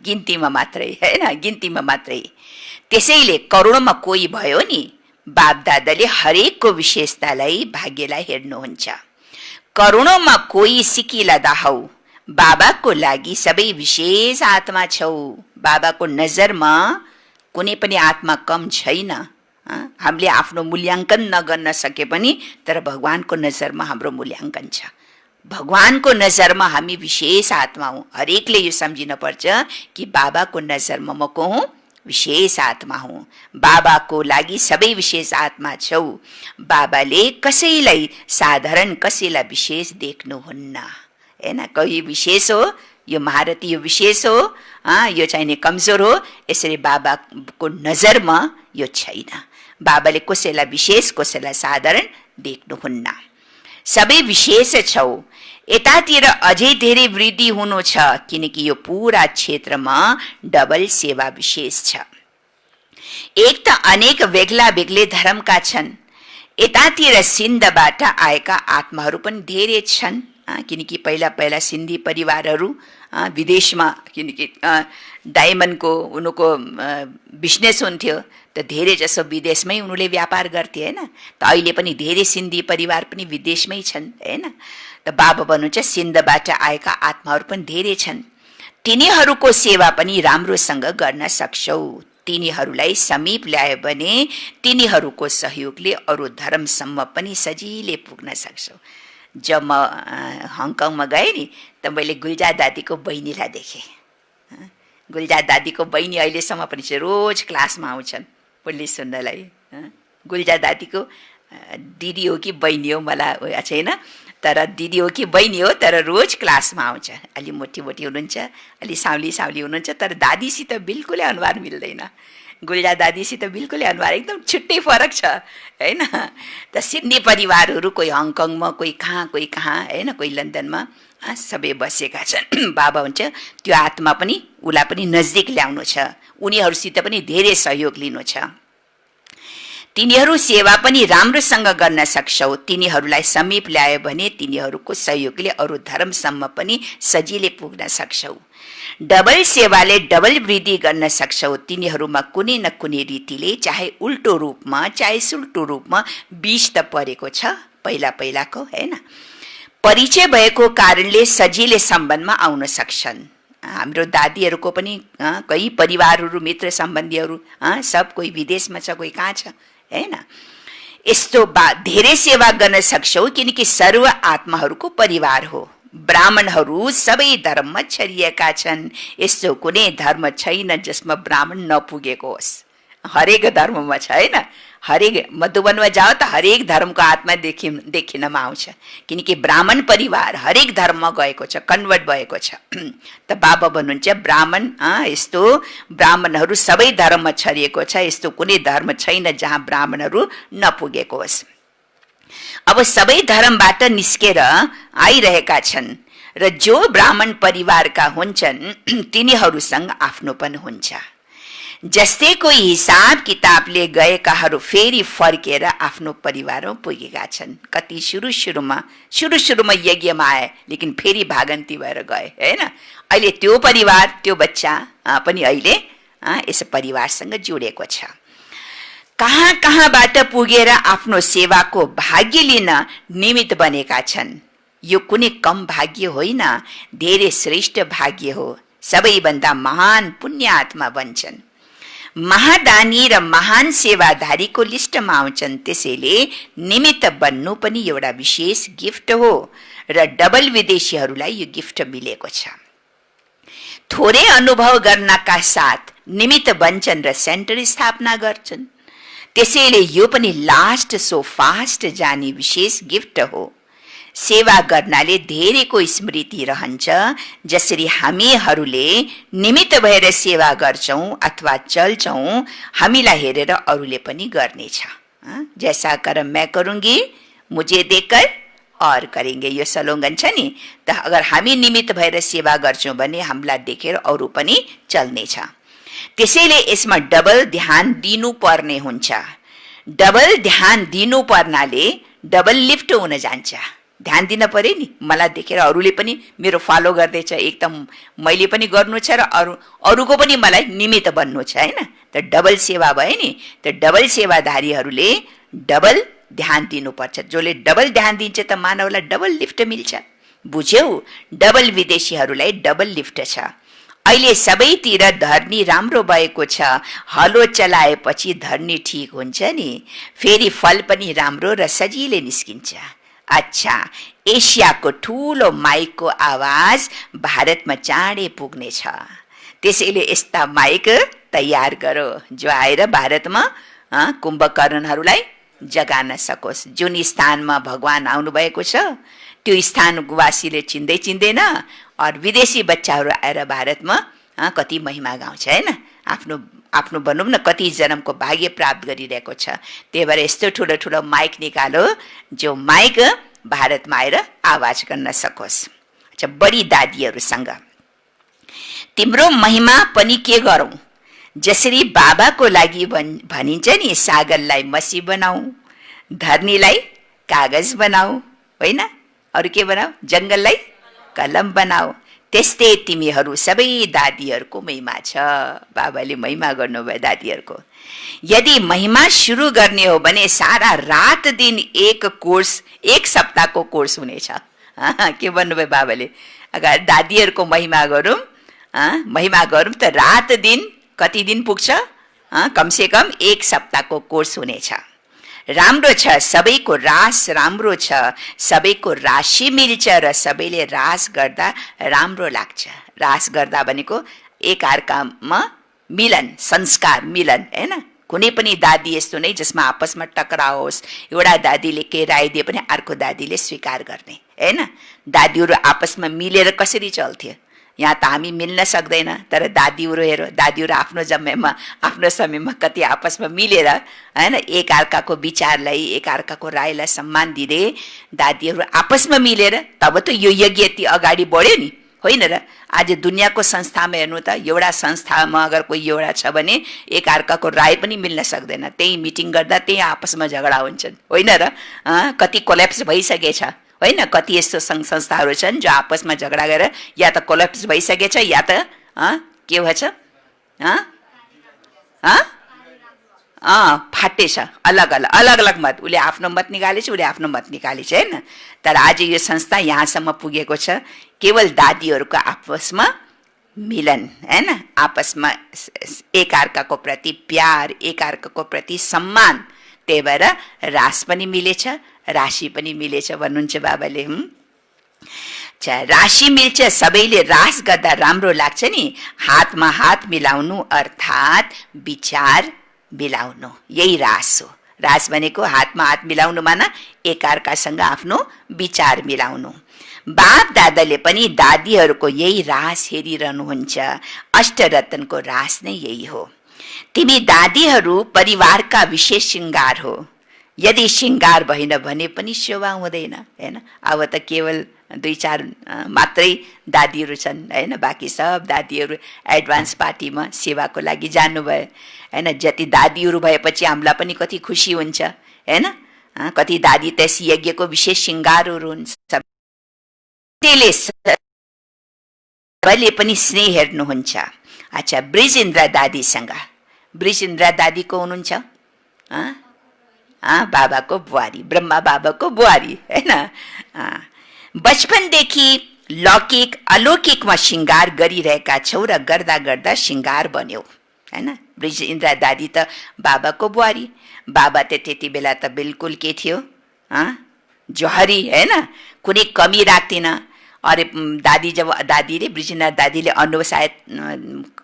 गिन्तीमा मात्रै हैन, गिन्तीमा मात्रै। त्यसैले करोडौंमा कोही भयो नि, बाप दादाले हरेकको विशेषतालाई भाग्यलाई हेर्नुहुन्छ। करोडौंमा कोही सिकिला दाहौ, बाबाको लागि सबै विशेष आत्मा छौ। बाबाको नजरमा कुनै पनि आत्मा कम छैन। हामीले आफ्नो मूल्याङ्कन नगर्न सके पनि तर भगवानको नजरमा हाम्रो मूल्याङ्कन छ। भगवानको नजरमा हामी विशेष आत्मा हौँ। हरेकले यो सम्झिन पर्छ कि बाबाको नजरमा म को हुँ? विशेष आत्मा हुँ। बाबाको लागि सबै विशेष आत्मा छौ। बाबाले कसैलाई साधारण, कसैलाई विशेष देख्नुहुन्न हैन? कोही विशेष हो, यो महारथी यो विशेष हो, यो चाहिने कमजोर हो, यसरी बाबाको नजरमा यो छैन। बाबाले कसैलाई विशेष, कसैलाई साधारण देख्नुहुन्न। सबै विशेष छौ। यतातिर अझै धेरै वृद्धि हुनु छ, किनकि यो पूरा क्षेत्रमा डबल सेवा विशेष छ। एक त अनेक बेग्ला बेग्लै धर्मका छन्। यतातिर सिन्धबाट आएका आत्माहरू पनि धेरै छन्, किनकि पहिला सिन्धी परिवारहरू विदेशमा, किनकि डायमन्डको उनको बिजनेस हुन्थ्यो, त धेरै जसो विदेशमै उनीहरूले व्यापार गर्थे हैन? त अहिले पनि धेरै सिन्धी परिवार पनि विदेशमै छन् हैन? त बाबा भन्नुहुन्छ सिन्धबाट आएका आत्माहरू पनि धेरै छन्। तिनीहरूको सेवा पनि राम्रोसँग गर्न सक्छौ। तिनीहरूलाई समीप ल्यायो भने तिनीहरूको सहयोगले अरू धर्मसम्म पनि सजिलै पुग्न सक्छौ। जब म हङकङमा गएँ नि, त मैले गुल्जा दादीको बहिनीलाई देखेँ। गुल्जा दादीको बहिनी अहिलेसम्म पनि रोज क्लासमा आउँछन् पुल्ली सुन्नलाई। गुल्जा दादीको दिदी हो कि बहिनी हो मलाई छैन, तर दिदी हो कि बहिनी हो, तर रोज क्लासमा आउँछ। अलि मोटी हुनुहुन्छ, अलि साउली हुनुहुन्छ, तर दादीसित बिल्कुलै अनुहार मिल्दैन। गुल्जा दादीसित बिल्कुलै अनुहार एकदम छुट्टै फरक छ हैन? त सिन्धी परिवारहरू कोही हङकङमा, कोही कहाँ हैन, कोही लन्डनमा सबै बसेका छन्। बाबा हुन्छ त्यो आत्मा पनि उसलाई पनि नजदिक ल्याउनु छ, उनीहरूसित पनि धेरै सहयोग लिनु छ। तिनीहरू सेवा पनि राम्रोसँग गर्न सक्छौ। तिनीहरूलाई समीप ल्यायो भने तिनीहरूको सहयोगले अरू धर्मसम्म पनि सजिलै पुग्न सक्छौ। डबल सेवाले डबल वृद्धि गर्न सक्छौ। तिनीहरूमा कुनै न कुनै रीतिले चाहे उल्टो रूपमा चाहे सुल्टो रूपमा बीज त परेको छ पहिलाको, हैन? परिचय भएको कारणले सजिलै सम्बन्धमा आउन सक्छन्। हाम्रो दादीहरूको पनि कई परिवारहरू, मित्र सम्बन्धीहरू सब कोही विदेशमा छ, कोही कहाँ छ, हैन? यस्तो धेरै सेवा गर्न सक्छौ किनकि सर्व आत्माहरूको परिवार हो। ब्राह्मणहरू सबै धर्ममा छरिएका छन्। यस्तो कुनै धर्म छैन जसमा ब्राह्मण नपुगेको होस्। हरेक धर्ममा छ, हैन? हरेक मधुबनमा जाओ त हरेक धर्मको आत्मा देखिनमा आउँछ किनकि ब्राह्मण परिवार हरेक धर्ममा गएको छ, कन्भर्ट भएको छ। त बाबा भन्नुहुन्छ ब्राह्मण यस्तो ब्राह्मणहरू सबै धर्ममा छरिएको छ। यस्तो कुनै धर्म छैन जहाँ ब्राह्मणहरू नपुगेको होस्। अब सबै धर्मबाट निस्केर आइरहेका छन् र जो ब्राह्मण परिवारका हुन्छन् तिनीहरूसँग आफ्नोपन हुन्छ। जस्तै कोही हिसाब किताबले गएकाहरू फेरि फर्केर आफ्नो परिवारमा पुगेका छन्। कति सुरु यज्ञमा आए लेकिन फेरि भागन्ती भएर गए, हैन? अहिले त्यो परिवार, त्यो बच्चा पनि अहिले यस परिवारसँग जोडिएको छ। कहाँबाट पुगेर आफ्नो सेवाको भाग्य लिन निमित्त बनेका छन्। यो कुनै कम भाग्य होइन, धेरै श्रेष्ठ भाग्य हो। सबैभन्दा महान पुण्य आत्मा बन्छन्। महादानी र महान सेवाधारीको लिस्टमा आउँछन्। त्यसैले निमित्त बन्नु पनि एउटा विशेष गिफ्ट हो र डबल विदेशीहरूलाई यो गिफ्ट मिलेको छ। थोरै अनुभव गर्नका साथ निमित्त बन्छन् र सेन्टर स्थापना गर्छन्। त्यसैले यो पनि लास्ट सो फास्ट जाने विशेष गिफ्ट हो। सेवा गर्नाले धेरैको स्मृति रहन्छ। जसरी हामीहरूले निमित्त भएर सेवा गर्छौं अथवा चल्छौं, हामीलाई हेरेर अरूले पनि गर्नेछ। जैसा कर्म मैं करूंगी मुझे देखकर और करेंगे, यो सलोगन छ नि। त अगर हामी निमित्त भएर सेवा गर्छौं भने हामीलाई देखेर अरू पनि चल्नेछ। त्यसैले यसमा डबल ध्यान दिनु पर्ने हुन्छ। डबल ध्यान दिनु पर्नाले डबल लिफ्ट हुन जान्छ। ध्यान दिन पर्यो नि, मलाई देखेर अरूले पनि मेरो फलो गर्दैछ, एकदम मैले पनि गर्नु छ र अरूको पनि मलाई निमित्त बन्नु छ, हैन? त डबल सेवा भयो नि। त डबल सेवाधारीहरूले डबल ध्यान दिनुपर्छ। जसले डबल ध्यान दिन्छ त मानवलाई डबल लिफ्ट मिल्छ। बुझ्यौ? डबल विदेशीहरूलाई डबल लिफ्ट छ। अहिले सबैतिर धरनी राम्रो भएको छ। हलो चलाएपछि धरनी ठीक हुन्छ नि, फेरि फल पनि राम्रो र सजिलै निस्किन्छ। अच्छा, एसियाको ठूलो माइकको आवाज भारतमा चाँडै पुग्नेछ। त्यसैले यस्ता माइक तयार गरो जो आएर भारतमा कुम्भकर्णहरूलाई जगान सकोस्। जुन स्थानमा भगवान आउनु भएको छ त्यो स्थानवासीले चिन्दैन और विदेशी बच्चाहरू आएर भारतमा कति महिमा गाउँछ, हैन? आफ्नो भनौँ न कति जन्मको भाग्य प्राप्त गरिरहेको छ। त्यही भएर यस्तो ठुलो ठुलो माइक निकालो जो माइक भारतमा आएर आवाज गर्न सकोस्। अच्छा, बडी दादीहरूसँग तिम्रो महिमा पनि के गरौं? जसरी बाबाको लागि भनिन्छ नि, सागरलाई मसी बनाऊ, धरनीलाई कागज बनाऊ, होइन? अरू के बनाऊ? जंगललाई कलम बनाऊ। त्यस्तै तिमीहरू सबै दादीहरूको महिमा छ। बाबाले महिमा गर्नुभयो दादीहरूको। यदि महिमा सुरु गर्ने हो भने सारा रात दिन एक सप्ताहको कोर्स हुनेछ। के भन्नुभयो बाबाले? अगर दादीहरूको महिमा गरौँ त रात दिन कति दिन पुग्छ? कमसे कम एक सप्ताहको कोर्स हुनेछ। राम्रो छ, सबैको रास राम्रो छ, सबैको राशि मिल्छ र सबैले रास गर्दा राम्रो लाग्छ। रास गर्दा भनेको एक अर्कामा मिलन, संस्कार मिलन, हैन? कुनै पनि दादी यस्तो नै जसमा आपसमा टकराव होस्। एउटा दादीले के राय दिए पनि अर्को दादीले स्वीकार गर्ने, हैन? दादीहरू आपसमा मिलेर कसरी चल्थ्यो? यहाँ त हामी मिल्न सक्दैन, तर दादीहरू हेर, दादीहरू आफ्नो समयमा कति आपसमा मिलेर, हैन, एक अर्काको विचारलाई, एक अर्काको रायलाई सम्मान दिँदै दादीहरू आपसमा मिलेर तब त यो यज्ञ यति अगाडि बढ्यो नि, होइन र? आज दुनियाँको संस्थामा हेर्नु त, एउटा संस्थामा अगर कोही एउटा छ भने एकअर्काको राय पनि मिल्न सक्दैन, त्यही मिटिङ गर्दा त्यही आपसमा झगडा हुन्छन्, होइन र? कति कोल्याप्स भइसकेछ, होइन? कति यस्तो सङ्घ संस्थाहरू छन् जो आपसमा झगडा गरेर या त कोल्याप्स भइसकेछ या त के भएछ, फाटेछ। अलग अलग अलग अलग मत, उसले आफ्नो मत निकालेछ, उसले आफ्नो मत निकालेछ, होइन? तर आज यो संस्था यहाँसम्म पुगेको छ, केवल दादीहरूको आपसमा मिलन, होइन? आपसमा एकअर्काको प्रति प्यार, एकअर्काको प्रति सम्मान, त्यही भएर रास पनि मिलेछ, राशि पनि मिलेछ भन्नुहुन्छ बाबाले। राशि मिल्छ, सबैले रास गर्दा राम्रो लाग्छ नि। हातमा हात मिलाउनु अर्थात् विचार मिलाउनु, यही रास हो। रास भनेको हातमा हात मिलाउनु माना एकअर्कासँग आफ्नो विचार मिलाउनु। बाप दादाले पनि दादीहरूको यही रास हेरिरहनुहुन्छ। अष्टरत्नको रास नै यही हो। तिमी दादीहरू परिवारका विशेष श्रृङ्गार हो। यदि श्रृङ्गार भएन भने पनि शोभा हुँदैन, होइन? अब त केवल 2-4 मात्रै दादीहरू छन्, होइन? बाँकी सब दादीहरू एडभान्स पार्टीमा सेवाको लागि जानुभयो, होइन? जति दादीहरू भएपछि हामीलाई पनि कति खुसी हुन्छ, होइन? कति दादी त्यस यज्ञको विशेष श्रृङ्गारहरू हुन्छ। त्यसले पनि स्नेह हेर्नुहुन्छ। अच्छा, ब्रिजेन्द्र दादीसँग, ब्रिजेन्द्र दादी को हुनुहुन्छ? बाबाको बुहारी, ब्रह्मा बाबाको बुहारी, होइन? बचपनदेखि लौकिक अलौकिकमा श्रृङ्गार गरिरहेका छौ र गर्दा गर्दा श्रृङ्गार बन्यौ, होइन? ब्रिजेन्द्र दादी त बाबाको बुहारी। बाबा त त्यति बेला त बिल्कुल के थियो, जहरी, होइन? कुनै कमी राख्दिन। अरे दादी जब दादीले ब्रिजेन्द्र दादीले अनुभव सायद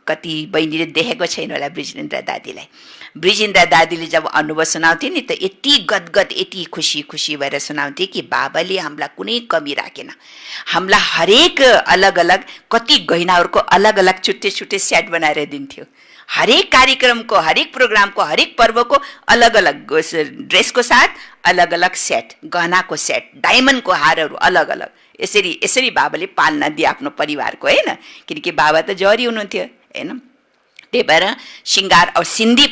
कति बहिनीले देखेको छैन होला ब्रिजेन्द्र दादीलाई। ब्रिजेन्द्र दादीले जब अनुभव सुनाउँथे नि त यति गदगद, यति खुसी खुसी भएर सुनाउँथे कि बाबाले हामीलाई कुनै कमी राखेन। हामीलाई हरेक अलग अलग कति गहनाहरूको अलग अलग छुट्टै छुट्टै सेट बनाएर दिन्थ्यो। हरेक कार्यक्रमको, हरेक प्रोग्रामको, हरेक पर्वको अलग अलग ड्रेसको साथ अलग अलग सेट, गहनाको सेट, डायमन्डको हारहरू अलग अलग। यसरी यसरी बाबाले पाल्न दिए आफ्नो परिवारको, होइन? किनकि बाबा त जहरी हुनुहुन्थ्यो, होइन? त्यही भएर श्रृङ्गार, अब सिन्धी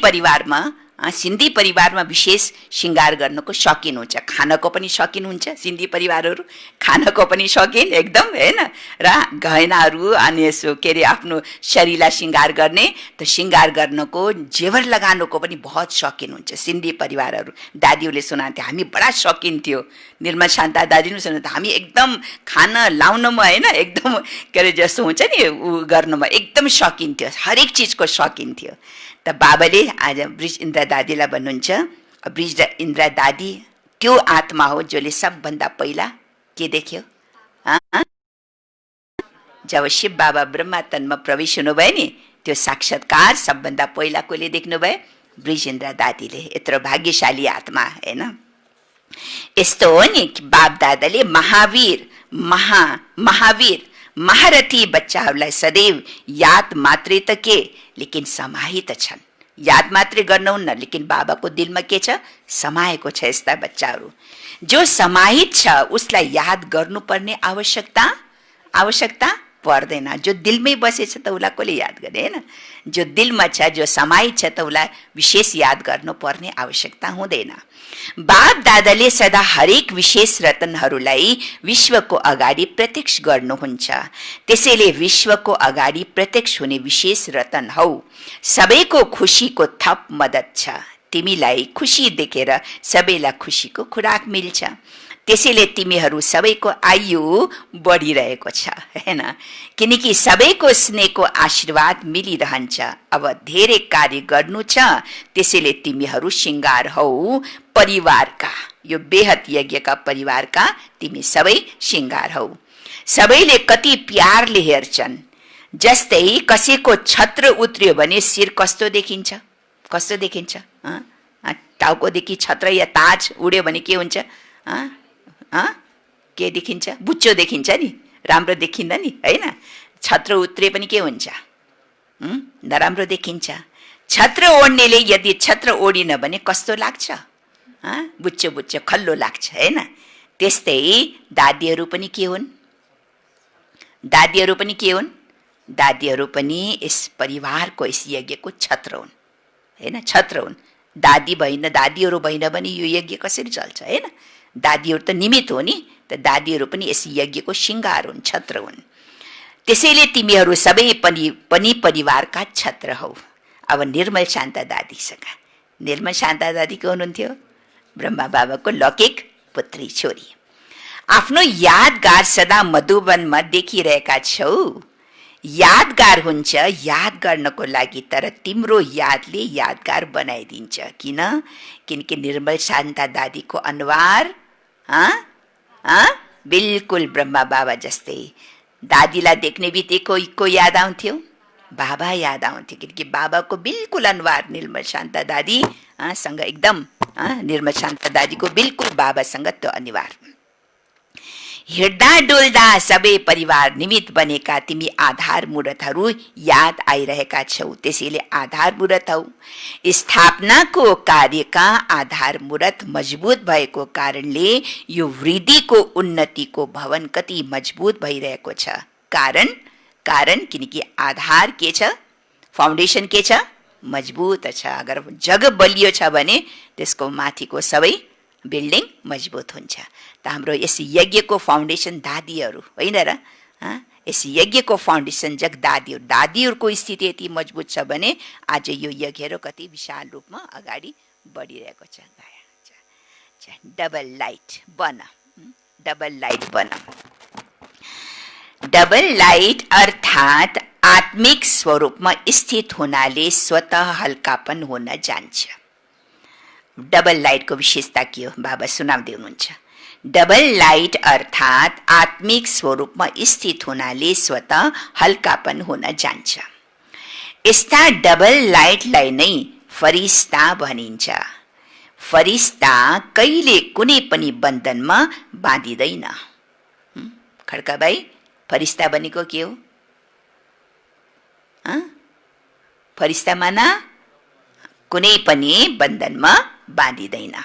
परिवारमा विशेष श्रृङ्गार गर्नुको शौकिन हुन्छ। खानको पनि शौकिन हुन्छ सिन्धी परिवारहरू, खानको पनि शौकिन एकदम, होइन? र गहनाहरू अनि यसो के अरे आफ्नो शरीरलाई श्रृङ्गार गर्ने, त श्रृङ्गार गर्नको जेवर लगानुको पनि बहुत शौकिन हुन्छ सिन्धी परिवारहरू। दादीहरूले सुनाउँथे, हामी बडा शौकिन थियो। निर्मल शान्ता दादीले सुनाउँथे, हामी एकदम खान लाउनमा, होइन, एकदम के अरे जस्तो हुन्छ नि ऊ गर्नुमा एकदम शौकिन थियो, हरेक चिजको शौकिन थियो। त बाबाले आज ब्रिजेन्द्र दादीलाई भन्नुहुन्छ, ब्रिजेन्द्र दादी त्यो आत्मा हो जसले सबभन्दा पहिला के देख्यो? जब शिव बाबा ब्रह्मा तनमा प्रवेश हुनुभयो नि, त्यो साक्षात्कार सबभन्दा पहिला कोले देख्नुभयो? ब्रिजेन्द्र दादीले। यत्रो भाग्यशाली आत्मा, होइन? यस्तो हो नि बाप दादाले महावीर महारथी बच्चाहरूलाई सदैव याद मात्रै त के, लेकिन समाहित छन्। याद मात्रै गर्नुहुन्न, लेकिन बाबाको दिलमा के छ? समाएको छ। यस्ता बच्चाहरू जो समाहित छ उसलाई याद गर्नुपर्ने आवश्यकता पर्दैन। जो दिलमै बसेछ त उसलाई कसले याद गर्ने, होइन? जो दिलमा छ, जो समाहित छ, त उसलाई विशेष याद गर्नुपर्ने आवश्यकता हुँदैन। बाप दादाले सदा हरेक विशेष रतनहरूलाई विश्वको अगाडि प्रत्यक्ष गर्नुहुन्छ। त्यसैले विश्वको अगाडि प्रत्यक्ष हुने विशेष रतन हौ। सबैको खुसीको थप मद्दत छ। तिमीलाई खुसी देखेर सबैलाई खुसीको खुराक मिल्छ। त्यसैले तिमीहरू सबैको आयु बढिरहेको छ, हैन? किनकि सबैको स्नेहको आशीर्वाद मिलिरहन्छ। अब धेरै कार्य गर्नु छ, त्यसैले तिमीहरू श्रृङ्गार हौ परिवारका। यो बेहद यज्ञका परिवारका तिमी सबै श्रृङ्गार हौ। सबैले कति प्यारले हेर्छन्। जस्तै कसैको छत्र उत्रियो भने शिर कस्तो देखिन्छ? कस्तो देखिन्छ? टाउकोदेखि छत्र या ताज उड्यो भने के हुन्छ? के देखिन्छ? बुच्चो देखिन्छ नि, राम्रो देखिन्न नि, हैन? छत्र उत्रे पनि के हुन्छ? नराम्रो देखिन्छ। छत्र ओढ्नेले यदि छत्र ओढिन भने कस्तो लाग्छ? बुच्चो बुच्चो खल्लो लाग्छ, हैन? त्यस्तै दादीहरू पनि के हुन्? दादीहरू पनि के हुन्? दादीहरू पनि यस परिवारको, यस यज्ञको छत्र हुन् हैन, छत्र हुन्। दादी भइन, दादीहरू भइन भने यो यज्ञ कसरी चल्छ हैन? दादीहरू त निमित्त हो नि, त दादीहरू पनि यस यज्ञको सिंगार हुन्, छत्र हुन्। त्यसैले तिमीहरू सबै पनि परिवारका छत्र हौ। अब निर्मल शान्ता दादीसँग, निर्मल शान्ता दादी को हुनुहुन्थ्यो? ब्रह्मा बाबाको लौकिक पुत्री छोरी। आफ्नो यादगार सदा मधुवनमा देखिरहेका छौ। यादगार हुन्छ याद गर्नको लागि, तर तिम्रो यादले यादगार बनाइदिन्छ। किन? किनकि निर्मल शान्ता दादीको अनुहार बिल्कुल ब्रह्मा बाबा जस्तै। दादीलाई देख्ने बित्तिकै को याद आउँथ्यो? बाबा याद आउँथ्यो, किनकि बाबाको बिल्कुल अनुहार निर्मल शान्ता दादी सँग एकदम, निर्मल शान्ता दादीको बिल्कुल बाबासँग त्यो अनुहार। हिँड्दा डुल्दा सबै परिवार निमित्त बनेका तिमी आधार मूर्तहरू याद आइरहेका छौ। त्यसैले आधार मूर्त हौ। स्थापनाको कार्यका आधार मूर्त मजबुत भएको कारणले यो वृद्धिको, उन्नतिको भवन कति मजबुत भइरहेको छ। कारण किनकि आधार के छ? फाउन्डेसन के छ? मजबुत छ। अगर जग बलियो छ भने त्यसको माथिको सबै बिल्डिङ मजबुत हुन्छ। त हाम्रो यस यज्ञको फाउन्डेसन दादीहरू होइन र? यस यज्ञको फाउन्डेसन जग दादीहरू, दादीहरूको स्थिति यति मजबुत छ भने आज यो यज्ञहरू कति विशाल रूपमा अगाडि बढिरहेको छ। डबल लाइट बन, डबल लाइट बन। डबल लाइट अर्थात् आत्मिक स्वरूपमा स्थित हुनाले स्वतः हल्कापन हुन जान्छ। डबल लाइटको विशेषता के हो? बाबा सुनाउँदै हुनुहुन्छ। डबल लाइट अर्थात् आत्मिक स्वरूपमा स्थित हुनाले स्वतः हल्कापन हुन जान्छ। यस्ता डबल लाइटलाई नै फरिस्ता भनिन्छ। फरिस्ता कहिले कुनै पनि बन्धनमा बाँधिँदैन। खड्का भाइ, फरिस्ता भनेको के हो? फरिस्ता माना कुनै पनि बन्धनमा बाँधिँदैन।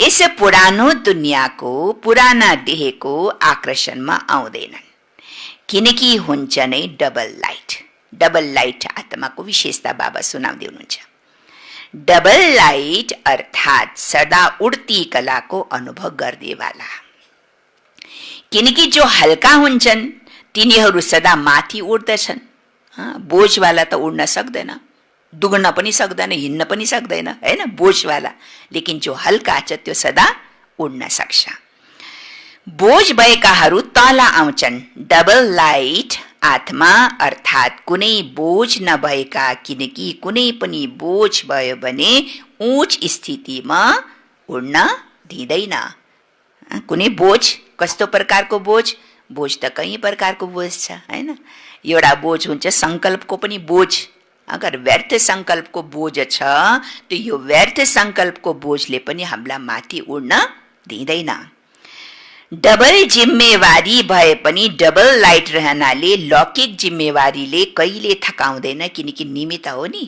यस पुरानो दुनियाँको, पुराना देहको आकर्षणमा आउँदैनन्, किनकि हुन्छ नै डबल लाइट। डबल लाइट आत्माको विशेषता बाबा सुनाउँदै हुनुहुन्छ। डबल लाइट अर्थात् सदा उड्ती कलाको अनुभव गर्नेवाला। किनकि जो हल्का हुन्छन् तिनीहरू सदा माथि उड्दछन्। बोझवाला त उड्न सक्दैन, दुग्न पनि सक्दैन, हिँड्न पनि सक्दैन हैन, बोझवाला। लेकिन जो हल्का छ त्यो सदा उड्न सक्छ। बोझ भएकाहरू तल आउँछन्। डबल लाइट आत्मा अर्थात् कुनै बोझ नभएका, किनकि कुनै पनि बोझ भयो भने उच्च स्थितिमा उड्न दिँदैन। कुनै बोझ, कस्तो प्रकारको बोझ? बोझ त कई प्रकारको बोझ छ हैन। एउटा बोझ हुन्छ संकल्पको पनि बोझ। अगर व्यर्थ संकल्पको बोझ छ तो यो व्यर्थ संकल्पको बोझले पनि हामीलाई माथि उड्न दिँदैन। डबल जिम्मेवारी भए पनि डबल लाइट रहनाले लौकिक जिम्मेवारीले कहिले थकाउँदैन, किनकि निमित्त हो नि।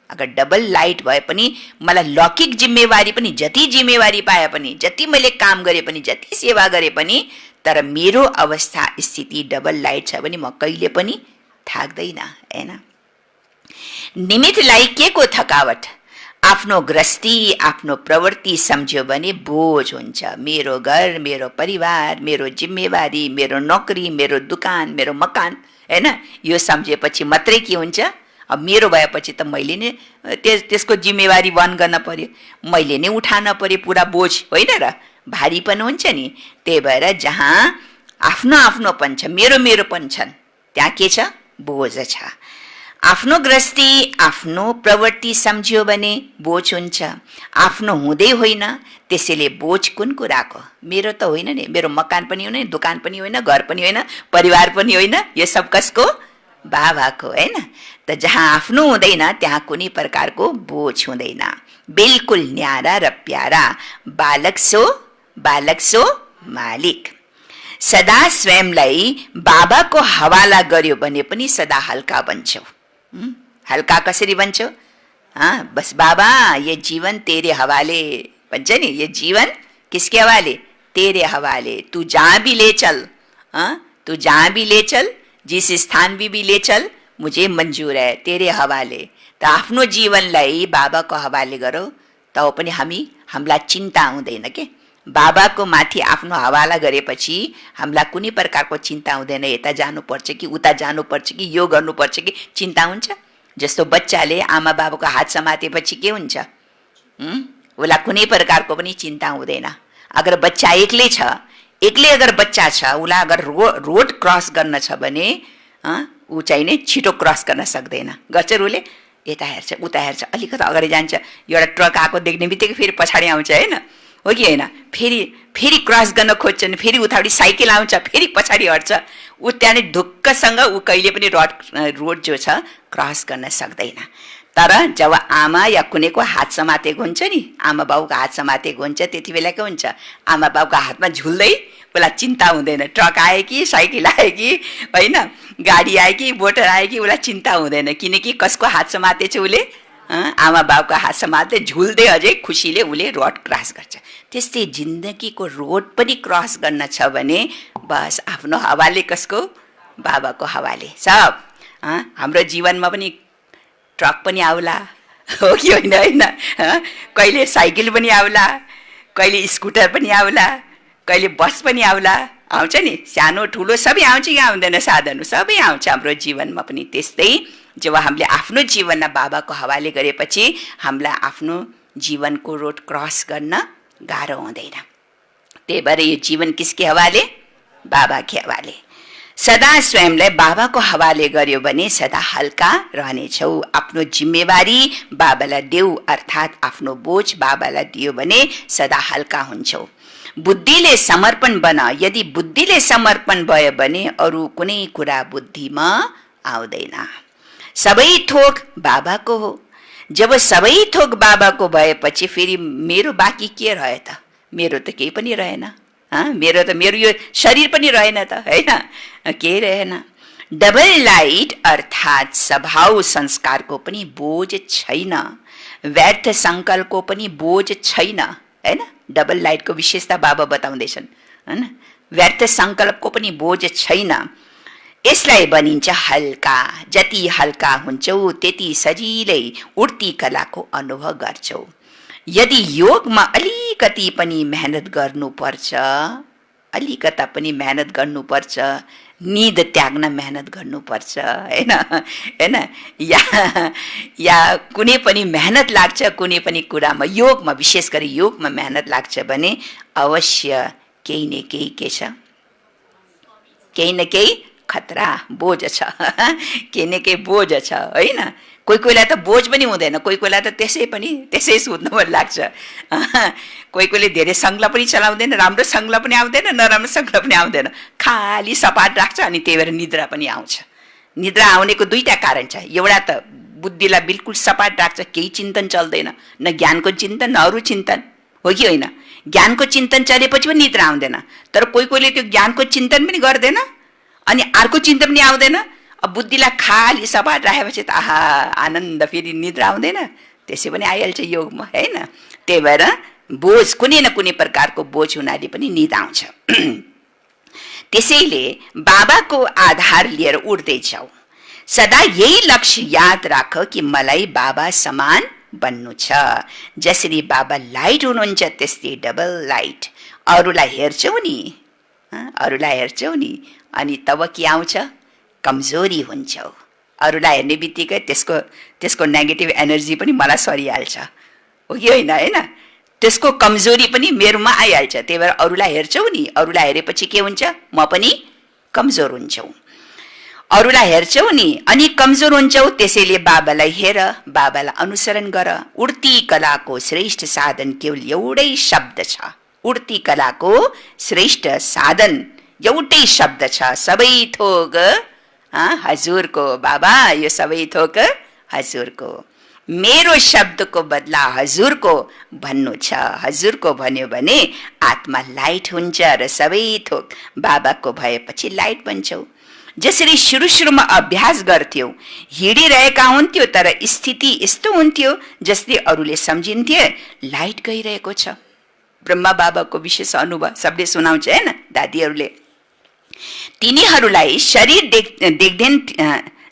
अगर डबल लाइट भए पनि मलाई लौकिक जिम्मेवारी पनि, जति जिम्मेवारी पाए पनि, जति मैले काम गरे पनि, जति सेवा गरे पनि, तर मेरो अवस्था स्थिति डबल लाइट छ भने म कहिले पनि थाक्दैन हैन। निमित्तलाई के को थकावट? आफ्नो गृहस्थी, आफ्नो प्रवृत्ति सम्झ्यो भने बोझ हुन्छ। मेरो घर, मेरो परिवार, मेरो जिम्मेवारी, मेरो नोकरी, मेरो दुकान, मेरो मकान हैन, यो सम्झेपछि मात्रै के हुन्छ? अब मेरो भएपछि त मैले नै त्यसको जिम्मेवारी वहन गर्न पर्यो, मैले नै उठाउन पर्यो पुरा बोझ होइन र? भारीपन हुन्छ नि। त्यही भएर जहाँ आफ्नो आफ्नोपन छ, मेरो मेरोपन छन्, त्यहाँ के छ? बोझ छ। आफ्नो गृहस्थी, आफ्नो प्रवृत्ति सम्झ्यो भने बोझ हुन्छ। आफ्नो हुँदै होइन, त्यसैले बोझ कुन कुराको? मेरो त होइन नि, मेरो मकान पनि होइन, दुकान पनि होइन, घर पनि होइन, परिवार पनि होइन, यो सब कसको? बाबाको हैन। त जहाँ आफ्नो हुँदैन त्यहाँ कुनै प्रकारको बोझ हुँदैन। बिल्कुल न्यारा र प्यारा, बालक सो मालिक। सदा स्वयंलाई बाबाको हवाला गर्यो भने पनि सदा हल्का बन्छौ। हल्का कसरी बन्छौ? बस बाबा ये जीवन तेरे हवाले भन्छ नि, ये जीवन किसके हवाले? तेरे हवाले। तू जहाँ भी ले चल, तू जहाँ भी ले चल, जिस स्थान भी ले चल, मुझे मंजूर है, तेरे हवाले। त आफ्नो जीवनलाई बाबाको हवाले गरौ, त पनि हामीलाई चिन्ता हुँदैन के। बाबाको माथि आफ्नो हवाला गरेपछि हामीलाई कुनै प्रकारको चिन्ता हुँदैन, यता जानुपर्छ कि उता जानुपर्छ कि यो गर्नुपर्छ कि चिन्ता हुन्छ। जस्तो बच्चाले आमा बाबाको हात समातेपछि के हुन्छ, उसलाई कुनै प्रकारको पनि चिन्ता हुँदैन। अगर बच्चा एक्लै छ, एक्लै अगर बच्चा छ, उसलाई अगर रोड क्रस गर्न छ भने ऊ चाहिँ नै छिटो क्रस गर्न सक्दैन। गर्छ उसले, यता हेर्छ उता हेर्छ, अलिकति अगाडि जान्छ, एउटा ट्रक आएको देख्ने बित्तिकै फेरि पछाडि आउँछ, होइन हो कि होइन। फेरि क्रस गर्न खोज्छ नि, फेरि उतापट्टि साइकल आउँछ, फेरि पछाडि हट्छ। ऊ त्यहाँनिर ढुक्कसँग ऊ कहिले पनि रोड जो छ क्रस गर्न सक्दैन। तर जब आमा या कुनैको हात समातेको हुन्छ नि, आमा बाउको हात समातेको हुन्छ, त्यति बेला के हुन्छ, आमा बाउको हातमा झुल्दै उसलाई चिन्ता हुँदैन, ट्रक आयो कि साइकल आयो कि होइन, गाडी आयो कि मोटर आयो कि उसलाई चिन्ता हुँदैन। किनकि कसको हात समातेछ उसले, आमा बाउको हात समात्दै झुल्दै अझै खुसीले उसले रोड क्रस गर्छ। त्यस्तै जिन्दगीको रोड पनि क्रस गर्न छ भने बस आफ्नो हवाले, कसको, बाबाको हवाले सब। हाम्रो जीवनमा पनि ट्रक पनि आउला, हो कि होइन, होइन, कहिले साइकल पनि आउला, कहिले स्कुटर पनि आउला, कहिले बस पनि आउला, आउँछ नि, सानो ठुलो सबै आउँछ कि आउँदैन, साधन सबै आउँछ हाम्रो जीवनमा पनि। त्यस्तै जब हामीले आफ्नो जीवनमा बाबाको हवाले गरेपछि हामीलाई आफ्नो जीवनको रोड क्रस गर्न गाह्रो हुँदैन। त्यही भएर यो जीवन किसके हवाले, बाबाके हवाले। सदा स्वयंलाई बाबाको हवाले गर्यो भने सदा हल्का रहनेछौ। आफ्नो जिम्मेवारी बाबालाई देऊ, अर्थात् आफ्नो बोझ बाबालाई दियो भने सदा हल्का हुन्छौ। बुद्धिले समर्पण बन, यदि बुद्धिले समर्पण भयो भने अरू कुनै कुरा बुद्धिमा आउँदैन। सबै थोक बाबाको हो। जब सबै थोक बाबाको भएपछि फेरि मेरो बाँकी के रह्यो त, मेरो त केही पनि रहेन, मेरो यो शरीर पनि रहेन त, होइन, केही रहेन। डबल लाइट अर्थात् स्वभाव संस्कारको पनि बोझ छैन, व्यर्थ सङ्कल्पको पनि बोझ छैन, होइन। डबल लाइटको विशेषता बाबा बताउँदैछन्, होइन, व्यर्थ सङ्कल्पको पनि बोझ छैन। यसलाई भनिन्छ हल्का। जति हल्का हुन्छौ त्यति सजिलै उड्ती कलाको अनुभव गर्छौ। यदि योगमा अलिकति पनि मेहनत गर्नुपर्छ, अलिकता पनि मेहनत गर्नुपर्छ, निद त्याग्न मेहनत गर्नुपर्छ, होइन, होइन, या कुनै पनि मेहनत लाग्छ कुनै पनि कुरामा, योगमा विशेष गरी योगमा मेहनत लाग्छ भने अवश्य केही न केही के छ, केही न केही खतरा बोझ छ, केही न केही बोझ छ, होइन। कोही कोहीलाई त बोझ पनि हुँदैन, कोही कोहीलाई त त्यसै सुत्नु मन लाग्छ, कोही कोहीले धेरै सङ्गला पनि चलाउँदैन, राम्रो सङ्गला पनि आउँदैन, नराम्रो सङ्गला पनि आउँदैन, खाली सपाट राख्छ, अनि त्यही भएर निद्रा पनि आउँछ। निद्रा आउनेको दुईटा कारण छ। एउटा त बुद्धिलाई बिल्कुल सपाट राख्छ, केही चिन्तन चल्दैन, न ज्ञानको चिन्तन न अरू चिन्तन, हो कि होइन। ज्ञानको चिन्तन चलेपछि पनि निद्रा आउँदैन, तर कोही कोहीले त्यो ज्ञानको चिन्तन पनि गर्दैन अनि अर्को चिन्तन पनि आउँदैन। अब बुद्धिलाई खाली सपाट राखेपछि त आहा आनन्द, फेरि निद्रा आउँदैन, त्यसै पनि आइहाल्छ योगमा, होइन। त्यही भएर बोझ, कुनै न कुनै प्रकारको बोझ हुनाले पनि निद आउँछ। त्यसैले बाबाको आधार लिएर उड्दैछौ। सदा यही लक्ष्य याद राख कि मलाई बाबा समान बन्नु छ। जसरी बाबा लाइट हुनुहुन्छ त्यस्तै डबल लाइट। अरूलाई हेर्छौ नि, अरूलाई हेर्छौ नि, अनि तब के आउँछ, कमजोरी हुन्छौ। अरूलाई हेर्ने बित्तिकै त्यसको नेगेटिभ एनर्जी पनि मलाई सरिहाल्छ, हो कि होइन, होइन, त्यसको कमजोरी पनि मेरोमा आइहाल्छ। त्यही भएर अरूलाई हेर्छौ नि, अरूलाई हेरेपछि के हुन्छ, म पनि कमजोर हुन्छौ। अरूलाई हेर्छौ नि अनि कमजोर हुन्छौ, त्यसैले बाबालाई हेर, बाबालाई अनुसरण गर। उड्ती कलाको श्रेष्ठ साधन केवल एउटै शब्द छ। उड्ती कलाको श्रेष्ठ साधन एउटै शब्द छ, सबै थोक हजुरको। बाबा यो सबै थोक हजुरको। मेरो शब्दको बदला हजुरको भन्नु छ। हजुरको भन्यो भने आत्मा लाइट हुन्छ र सबै थोक बाबाको भएपछि लाइट बन्छौ। जसरी सुरुमा अभ्यास गर्थ्यौ, हिँडिरहेका हुन्थ्यो तर स्थिति यस्तो हुन्थ्यो जसले अरूले सम्झिन्थे लाइट गइरहेको छ। ब्रह्मा बाबाको विशेष अनुभव सबले सुनाउँछ, होइन, दादीहरूले। तिनीहरूलाई शरीर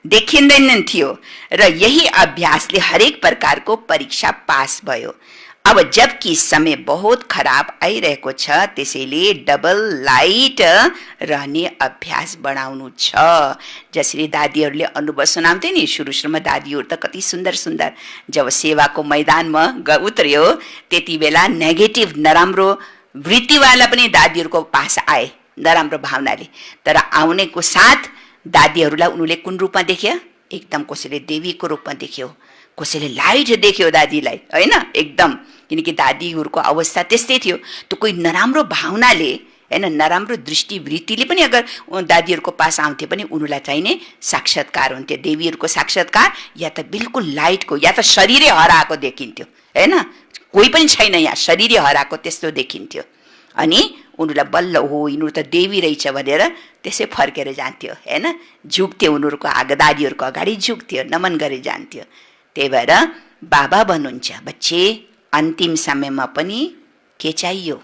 देखिँदैन थियो र यही अभ्यासले हरेक प्रकारको परीक्षा पास भयो। अब जबकि समय बहुत खराब आइरहेको छ, त्यसैले डबल लाइट रहने अभ्यास बढाउनु छ। जसरी दादीहरूले अनुभव सुनाउँथे नि, सुरुमा दादीहरू त कति सुन्दर सुन्दर, जब सेवाको मैदानमा उत्रियो त्यति बेला नेगेटिभ नराम्रो वृत्तिवाला पनि दादीहरूको पास आए नराम्रो भावनाले। तर आउनेको साथ दादीहरूलाई उनीहरूले कुन रूपमा देख्यो? एकदम कसैले देवीको रूपमा देख्यो, कसैले लाइट देख्यो दादीलाई, होइन? एकदम, किनकि दादीहरूको अवस्था त्यस्तै थियो। त्यो कोही नराम्रो भावनाले, होइन, नराम्रो दृष्टिवृत्तिले पनि अगर दादीहरूको पास आउँथे पनि उनीहरूलाई चाहिने साक्षात्कार हुन्थ्यो, देवीहरूको साक्षात्कार, या त बिल्कुल लाइटको, या त शरीरै हराएको देखिन्थ्यो, होइन? कोही पनि छैन यहाँ, शरीरै हराएको त्यस्तो देखिन्थ्यो। अनि उनीहरूलाई बल्ल हो यिनीहरू त देवी रहेछ भनेर त्यसै फर्केर जान्थ्यो, होइन? झुक्थ्यो, उनीहरूको दादीहरूको अगाडि झुक्थ्यो, नमन गरे जान्थ्यो। त्यही भएर बाबा भन्नुहुन्छ, बच्चे अन्तिम समयमा पनि के चाहियो?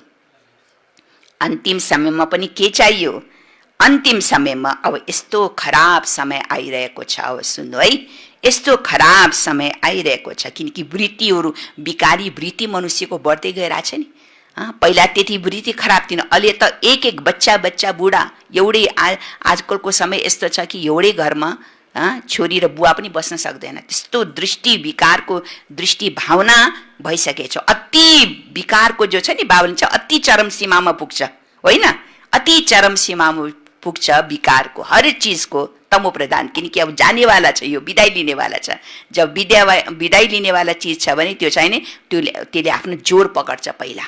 अन्तिम समयमा पनि के चाहियो? अन्तिम समयमा अब यस्तो खराब समय आइरहेको छ। अब सुन्नु है, यस्तो खराब समय आइरहेको छ किनकि वृत्तिहरू, विकारी वृत्ति मनुष्यको बढ्दै गइरहेछ नि। पहिला त्यति वृत्ति खराब थिएन, अहिले त एक एक बच्चा बुढा एउटै। आजकलको समय यस्तो छ कि एउटै घरमा छोरी र बुवा पनि बस्न सक्दैन, त्यस्तो दृष्टि विकारको दृष्टि भावना भइसकेछ। अति विकारको जो छ नि बाबुले छ, अति चरम सीमामा पुग्छ, होइन? अति चरम सीमामा पुग्छ विकारको, हर चीजको तमो प्रधान। किनकि अब जानेवाला छ, यो विदाई लिनेवाला छ। जब विदाई लिनेवाला चीज छ भने त्यो चाहिने त्यसले आफ्नो जोर पकड्छ। पहिला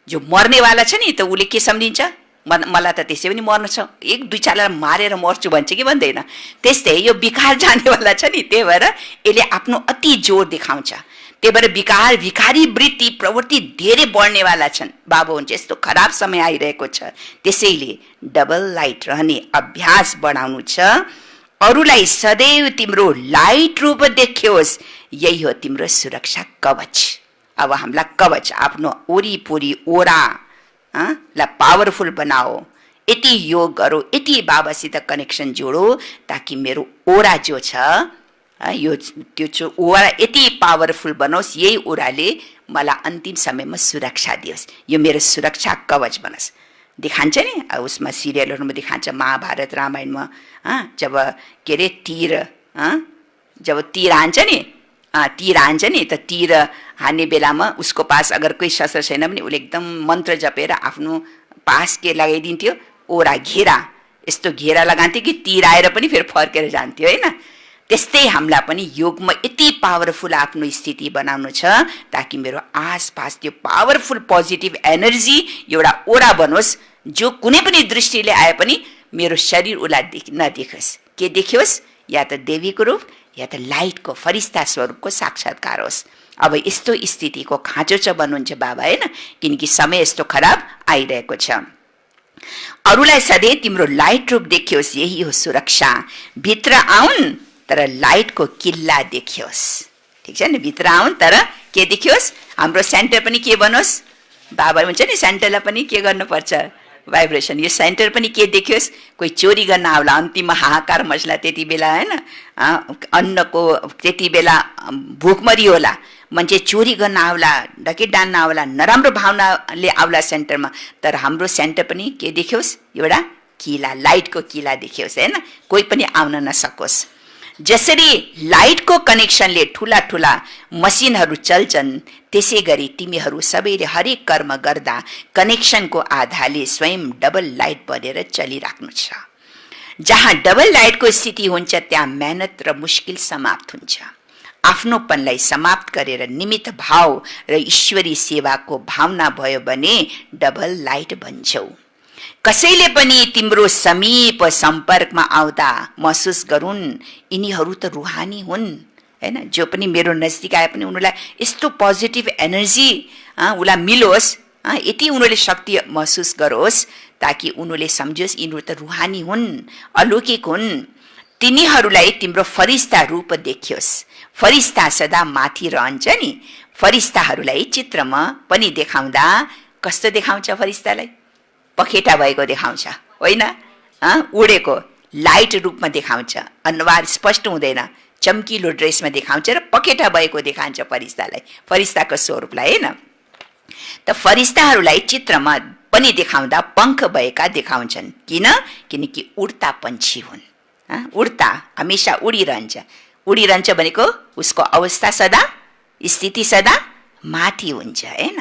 जो मर्नेवाला छ नि त उसले के सम्झिन्छ? मलाई त त्यसै पनि मर्नु छ, एक दुई चारलाई मारेर मर्छु भन्छ कि भन्दैन? त्यस्तै यो विकार जानेवाला छ नि, त्यही भएर यसले आफ्नो अति जोर देखाउँछ। त्यही भएर विकारी वृत्ति प्रवृत्ति धेरै बढ्नेवाला छन्। बाबु हुन्छ यस्तो खराब समय आइरहेको छ, त्यसैले डबल लाइट रहने अभ्यास बढाउनु छ। अरूलाई सदैव तिम्रो लाइट रूप देखियोस्, यही हो तिम्रो सुरक्षा कवच। अब हामीलाई कवच, आफ्नो वरिपरि ओरा ला पावरफुल बनाओ। यति योग गरो, यति बाबासित कनेक्सन जोडो ताकि मेरो ओरा जो छ यो त्यो ओरा यति पावरफुल बनोस्, यही ओराले मलाई अन्तिम समयमा सुरक्षा दियोस्, यो मेरो सुरक्षा कवच बनोस्। देखान्छ नि उसमा सिरियलहरूमा देखान्छ, महाभारत रामायणमा जब के अरे जब तीर हान्छ नि, तीर हान्छ नि त तीर हान्ने बेलामा उसको पास अगर कोही शस्त्र छैन भने उसले एकदम मन्त्र जपेर आफ्नो पास के लगाइदिन्थ्यो, ओरा घेरा, यस्तो घेरा लगान्थ्यो कि तीर आएर पनि फेरि फर्केर जान्थ्यो, होइन? त्यस्तै हामीलाई पनि योगमा यति पावरफुल आफ्नो स्थिति बनाउनु छ ताकि मेरो आसपास त्यो पावरफुल पोजिटिभ एनर्जी एउटा ओरा बनोस्, जो कुनै पनि दृष्टिले आए पनि मेरो शरीर उसलाई नदेखोस्। के देखियोस्? या त देवीको रूप या त लाइटको फरिस्ता स्वरूपको साक्षात्कार होस्। अब यस्तो स्थितिको खाँचो छ भन्नुहुन्छ बाबा, होइन? किनकि समय यस्तो खराब आइरहेको छ। अरूलाई सधैँ तिम्रो लाइट रूप देखियोस्, यही हो सुरक्षा। भित्र आउन् तर लाइटको किल्ला देखियोस्, ठिक छ नि? भित्र आउन् तर के देखियोस्? हाम्रो सेन्टर पनि के बनोस्? बाबा हुन्छ नि सेन्टरलाई पनि के गर्नुपर्छ? भाइब्रेसन। यो सेन्टर पनि के देखियोस्? कोही चोरी गर्न आउला, अन्तिममा हाहाकार मचला त्यति बेला, होइन? अन्नको त्यति बेला भुखमरी होला, मान्छे चोरी गर्न आउला, डकेट डान्न आउला, नराम्रो भावनाले आउला सेन्टरमा। तर हाम्रो सेन्टर पनि के देखियोस्? एउटा किला, लाइटको किला देखियोस्, होइन? कोही पनि आउन नसकोस्। जसरी लाइटको कनेक्सनले ठुला ठुला मसिनहरू चल्छन्, त्यसै गरी तिमीहरू सबैले हरेक कर्म गर्दा कनेक्सनको आधारले स्वयं डबल लाइट बनेर चलिराख्नु छ। जहाँ डबल लाइटको स्थिति हुन्छ त्यहाँ मेहनत र मुस्किल समाप्त हुन्छ। आफ्नोपनलाई समाप्त गरेर निमित्त भाव र ईश्वरी सेवाको भावना भयो भने डबल लाइट बन्छौ। कसैले पनि तिम्रो समीप सम्पर्कमा आउँदा महसुस गरून् यिनीहरू त रुहानी हुन्, हैन? जो पनि मेरो नजिक आए पनि उनीहरूलाई यस्तो पोजिटिभ एनर्जी उसलाई मिलोस्, यति उनीहरूले शक्ति महसुस गरोस् ताकि उनीहरूले सम्झोस् यिनीहरू त रुहानी हुन्, अलौकिक हुन्। तिनीहरूलाई तिम्रो फरिस्ता रूप देखियोस्। फरिस्ता सदा माथि रहन्छ नि। फरिस्ताहरूलाई चित्रमा पनि देखाउँदा कस्तो देखाउँछ? फरिस्तालाई पखेटा भएको देखाउँछ, होइन, उडेको लाइट रूपमा देखाउँछ, अनुहार स्पष्ट हुँदैन, चम्किलो ड्रेसमा देखाउँछ र पखेटा भएको देखाउँछ फरिस्तालाई, फरिस्ताको स्वरूपलाई, होइन। त फरिस्ताहरूलाई चित्रमा पनि देखाउँदा पङ्ख भएका देखाउँछन्। किनकि उड्ता पन्छी हुन्, उड्ता हमेशा उडिरहन्छ। उडिरहन्छ भनेको उसको अवस्था सदा, स्थिति सदा माथि हुन्छ, होइन।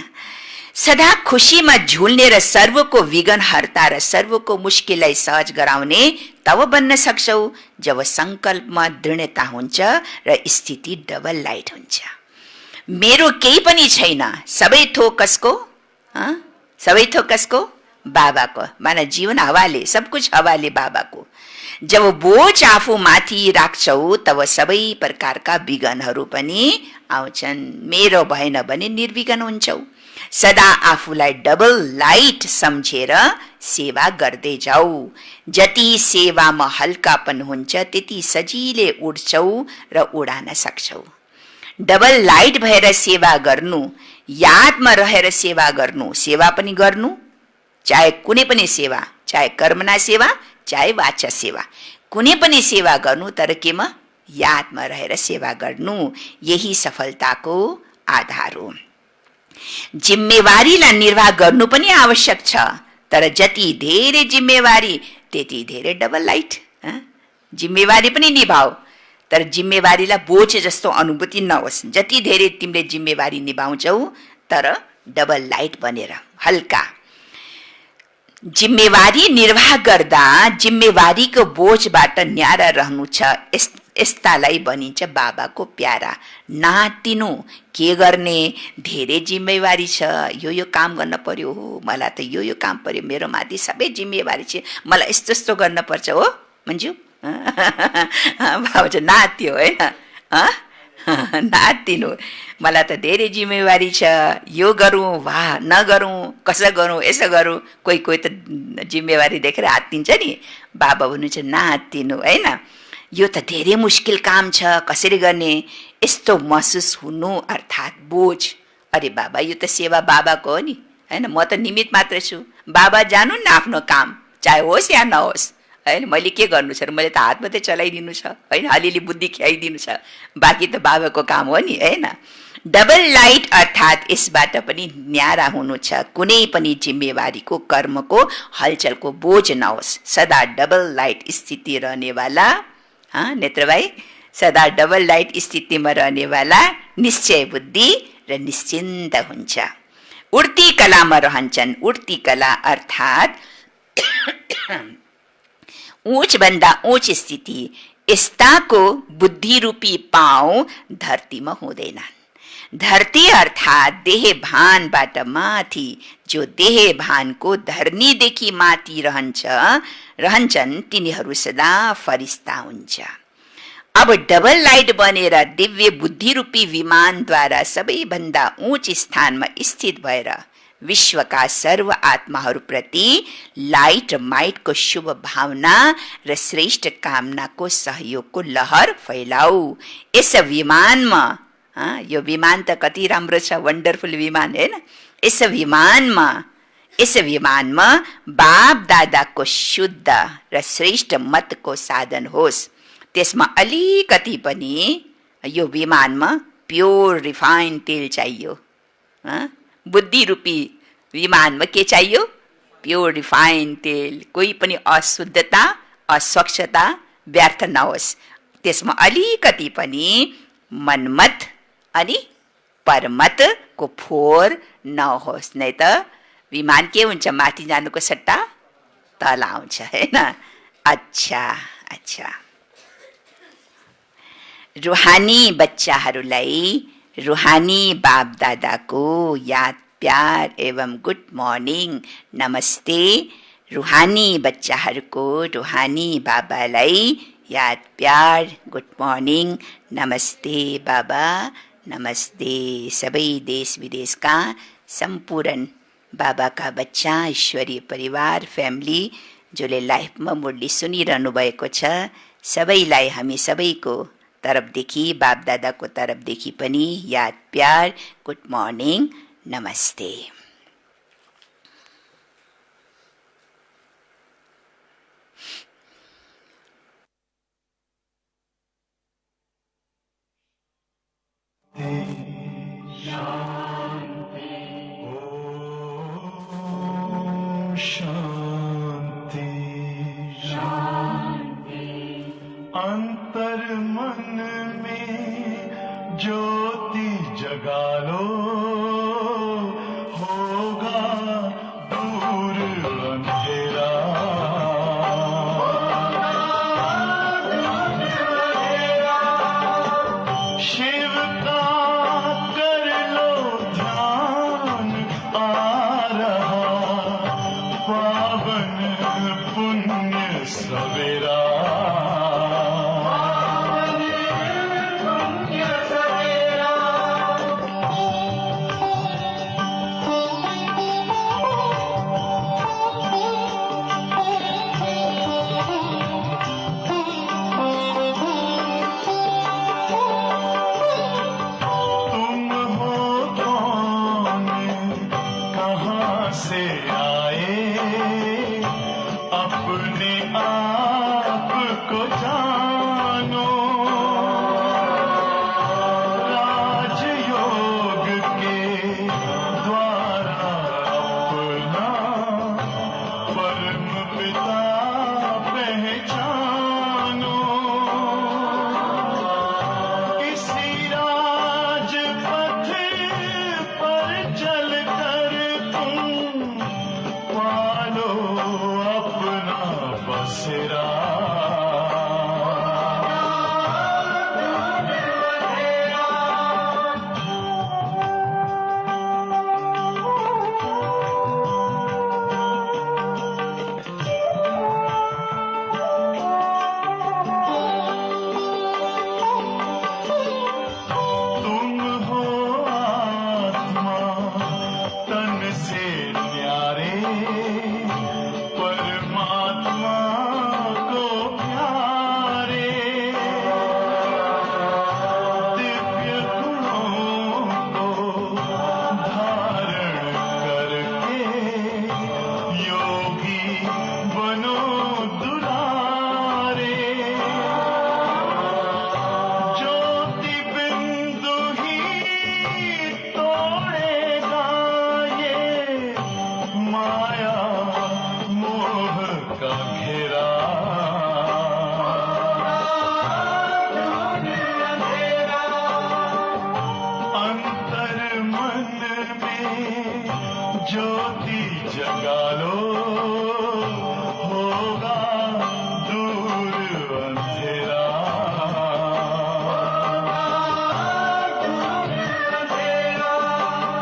सदा खुसीमा झुल्ने र सर्वको विघ्न हर्ता र सर्वको मुस्किललाई सहज गराउने तब बन्न सक्छौ जब संकल्पमा दृढता हुन्छ र स्थिति डबल लाइट हुन्छ। मेरो केही पनि छैन, सबै थोक कसको? सबै थोक कसको? बाबाको। माना जीवन हवाले, सब कुछ हवाले बाबाको। जब बोझ आफू माथि राख्छौ तब सबै प्रकारका विघ्नहरू पनि आउँछन्। मेरो भएन भने निर्विघ्न हुन्छौ। सदा आफूलाई डबल लाइट सम्झेर सेवा गर्दै जाऊ। जति सेवामा हल्कापन हुन्छ त्यति सजिलै उड्छौ र उडान सक्छौ। डबल लाइट भएर सेवा गर्नु, यादमा रहेर सेवा गर्नु, सेवा पनि गर्नु, चाहे कुनै पनि सेवा, चाहे कर्मना सेवा, चाहे वाचा सेवा, कुनै पनि सेवा गर्नु, तर केमा? यादमा रहेर सेवा गर्नु। यही सफलताको आधार हो। जिम्मेवारीलाई निर्वाह गर्नु पनि आवश्यक छ, तर जति धेरै जिम्मेवारी त्यति धेरै डबल लाइट। जिम्मेवारी पनि निभाऊ, तर जिम्मेवारीलाई बोझ जस्तो अनुभूति नहोस्। जति धेरै तिमीले जिम्मेवारी निभाउँछौ तर डबल लाइट बनेर हल्का। जिम्मेवारी निर्वाह गर्दा जिम्मेवारीको बोझबाट न्यारा रहनु छ, यस्तालाई भनिन्छ बाबाको प्यारा। नातिनु के गर्ने, धेरै जिम्मेवारी छ, यो काम गर्न पर्यो हो, मलाई त यो काम पर्यो, मेरो माथि सबै जिम्मेवारी छ, मलाई यस्तो यस्तो गर्न पर्छ हो मन्जु। बाबा चाहिँ नाति हो, होइन, नातिनु मलाई त धेरै जिम्मेवारी छ, यो गरौँ वा नगरौँ, कसो गरौँ, यसो गरौँ। कोही कोही त जिम्मेवारी देखेर हात्तिन्छ नि। बाबा भन्नुहुन्छ नातिनु, होइन, यो त धेरै मुस्किल काम छ, कसरी गर्ने, यस्तो महसुस हुनु अर्थात् बोझ। अरे बाबा यो त सेवा बाबाको हो नि, होइन, म त निमित्त मात्र छु। बाबा जानु न आफ्नो काम, चाहे होस् या नहोस्, होइन। मैले के गर्नु छ र, मैले त हात मात्रै चलाइदिनु छ, होइन, अलिअलि बुद्धि खुवाइदिनु छ, बाँकी त बाबाको काम हो नि, होइन। डबल लाइट अर्थात् यसबाट पनि न्यारा हुनु छ। कुनै पनि जिम्मेवारीको कर्मको हलचलको बोझ नहोस्। सदा डबल लाइट स्थिति रहनेवाला, नेत्र भाइ, सदा डबल लाइट स्थितिमा रहनेवाला निश्चय बुद्धि र निश्चिन्त हुन्छ। उड्ती कलामा रहन्छन्। उड्ती कला अर्थात् ऊंच भन्दा ऊंच स्थिति, यस्ताको बुद्धि रूपी पाउ धरतीमा हुँदैन। धरती अर्थात् देह भानबाट माथि, जो देह भानको धरणीदेखि माथि रहन्छन् तिनीहरू सदा फरिस्ता हुन्छ। अब डबल लाइट बनेर दिव्य बुद्धि रूपी विमानद्वारा सबैभन्दा उच्च स्थानमा स्थित भएर विश्वका सर्व आत्माहरूप्रति लाइट माइटको शुभ भावना र श्रेष्ठ कामनाको सहयोगको लहर फैलाऊ। यस विमानमा, यो विमान त कति राम्रो छ, वन्डरफुल विमान, होइन। यस विमानमा बाप दादाको शुद्ध र श्रेष्ठ मतको साधन होस्। त्यसमा अलिकति पनि यो विमानमा प्योर रिफाइन तेल चाहियो। बुद्धि रूपी विमानमा के चाहियो? प्योर रिफाइन तेल। कोही पनि अशुद्धता, अस्वच्छता व्यर्थ नहोस्। त्यसमा अलिकति पनि मनमत अनि परमतको फोहोर नहोस्, नै त विमान के हुन्छ, माथि जानुको सट्टा तल आउँछ, होइन। अच्छा, रुहानी बच्चाहरूलाई रुहानी बाप दादाको याद, प्यार एवं गुड मर्निङ, नमस्ते। रुहानी बच्चाहरूको रुहानी बाबालाई याद, प्यार, गुड मर्निङ, नमस्ते बाबा, नमस्ते। सबै देश विदेशका सम्पूर्ण बाबाका बच्चा, ईश्वरीय परिवार, फ्यामिली जसले लाइफमा मुरली सुनिरहनु भएको छ, सबैलाई हामी सबैको तरफदेखि, बाप दादाको तरफदेखि पनि याद, प्यार, गुड मर्निङ, नमस्ते। शांति शांति अंतर मन में ज्योति जगा लो होगा दूर अंधेरा शिव का कर लो ध्यान आ रहा पावन पुण्य सवेरा तुम हो कौन कहाँ से आए अपने आप को जानो राजयोग के द्वारा अपना परम पिता पहचानो इसी राजपथ पर चलकर तुम पालो अपना बसेरा तुम हो आत्मा तन से न्यारे परमात्मा को प्यारे दिव्य गुणों को धारण करके योगी बनो दुलारे ज्योति बिंदु ही तोड़ेगा ये माया मोह का घेरा अंतर मन में ज्योति जगा लो होगा दूर अंधेरा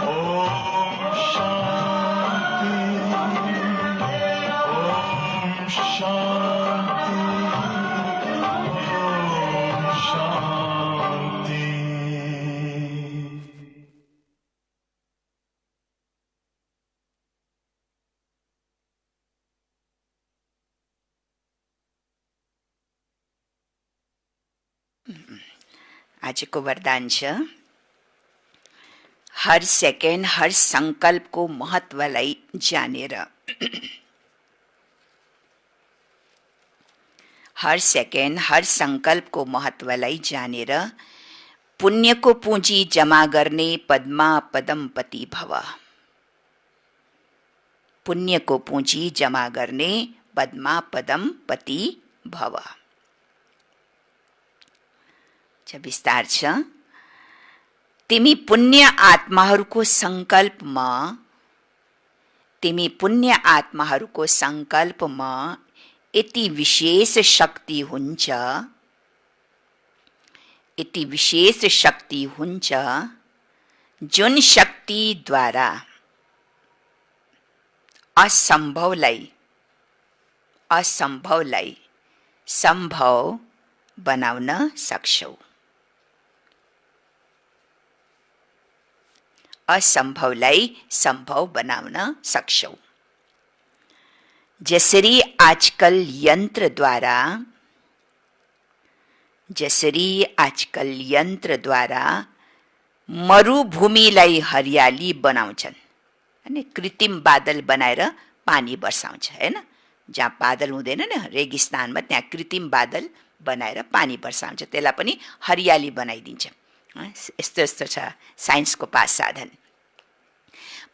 ओम शांति ओम शांति ओम शांति આજको वरदान छ हर सेकेन्ड हर संकल्पको महत्वलाई जानेर हर सेकेन्ड हर संकल्पको महत्वलाई जानेर पुण्यको पुँजी जमा गर्ने पद्मा पदमपति भव पुण्यको पुँजी जमा गर्ने पद्मा पदमपति भव विस्तार छ तिमी पुण्य आत्माहरूको संकल्पमा तिमी पुण्य आत्माहरूको संकल्पमा यति विशेष शक्ति हुन्छ यति विशेष शक्ति हुन्छ जुन शक्तिद्वारा असम्भवलाई सम्भव बनाउन सक्छौ असम्भवलाई सम्भव बनाउन सक्छौ जसरी आजकल यन्त्रद्वारा मरुभूमिलाई हरियाली बनाउँछन् अनि कृत्रिम बादल बनाएर पानी बर्साउँछ हैन जहाँ बादल हुँदैन नि रेगिस्तानमा त्यहाँ कृत्रिम बादल बनाएर पानी बर्साउँछ त्यसलाई पनि हरियाली बनाइदिन्छ यस्तो यस्तो छ साइन्सको पास साधन।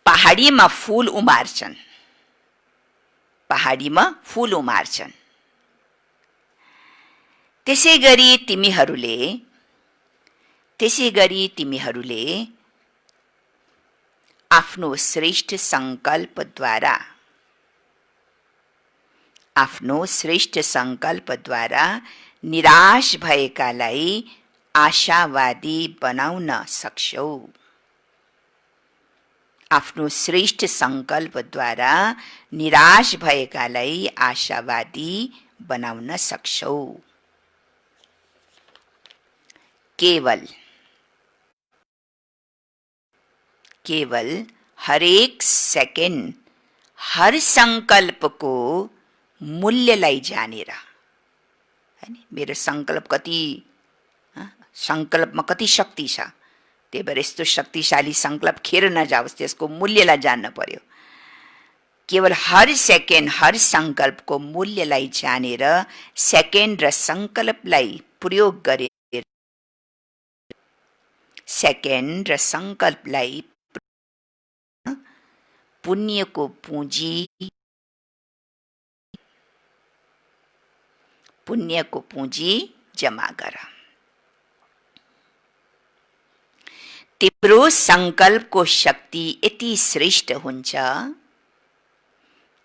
पहाडीमा फूल उमार्छन्, पहाडीमा फूल उमार्छन्। त्यसै गरी तिमीहरूले आफ्नो श्रेष्ठ सङ्कल्पद्वारा निराश भएकालाई आशावादी बनाउन सक्छौ। आफ्नो श्रेष्ठ सङ्कल्पद्वारा निराश भएकालाई आशावादी बनाउन सक्छौ। केवल हरेक सेकेन्ड हर सङ्कल्पको मूल्यलाई जानेर, हैन, मेरो सङ्कल्पमा कति शक्ति छ, त्यही भएर यस्तो शक्तिशाली सङ्कल्प खेर नजाओस्, त्यसको मूल्यलाई जान्न पर्यो। केवल हर सेकेन्ड हर सङ्कल्पको मूल्यलाई जानेर सेकेन्ड र सङ्कल्पलाई प्रयोग गरेर पुण्यको पुँजी जमा गर। तिम्रो सङ्कल्पको शक्ति यति श्रेष्ठ हुन्छ,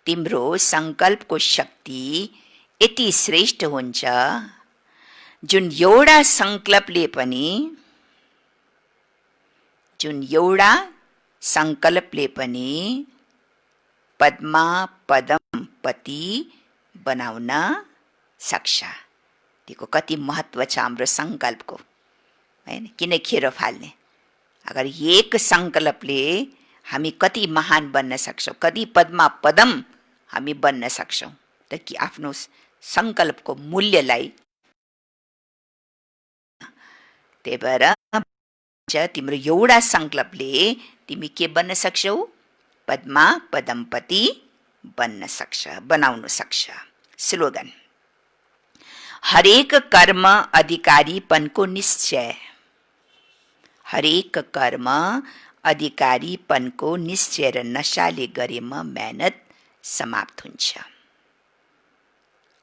तिम्रो सङ्कल्पको शक्ति यति श्रेष्ठ हुन्छ, जुन एउटा सङ्कल्पले पनि पद्मा पदम पति बनाउन सक्छ। त्यसको कति महत्त्व छ हाम्रो सङ्कल्पको, हैन, किन खेर फाल्ने। अगर एक सङ्कल्पले हामी कति महान बन्न सक्छौँ, कति पद्मा पदम हामी बन्न सक्छौँ, त कि आफ्नो सङ्कल्पको मूल्यलाई। त्यही भएर तिम्रो एउटा सङ्कल्पले तिमी के बन्न सक्छौ? पद्मा पदमपति बनाउन सक्छ। स्लोगन: हरेक कर्म अधिकारीपनको निश्चय, हरेक कर्म अधिकारीपनको निश्चय र नशाले गरेमा मेहनत समाप्त हुन्छ।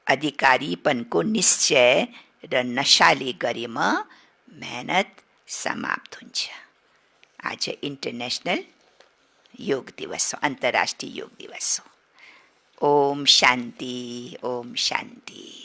अधिकारीपनको निश्चय र नशाले गरेमा मेहनत समाप्त हुन्छ। आज इन्टरनेशनल योग दिवस हो, अन्तर्राष्ट्रिय योग दिवस हो। ओम शान्ति, ओम शान्ति।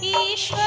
ईश्वर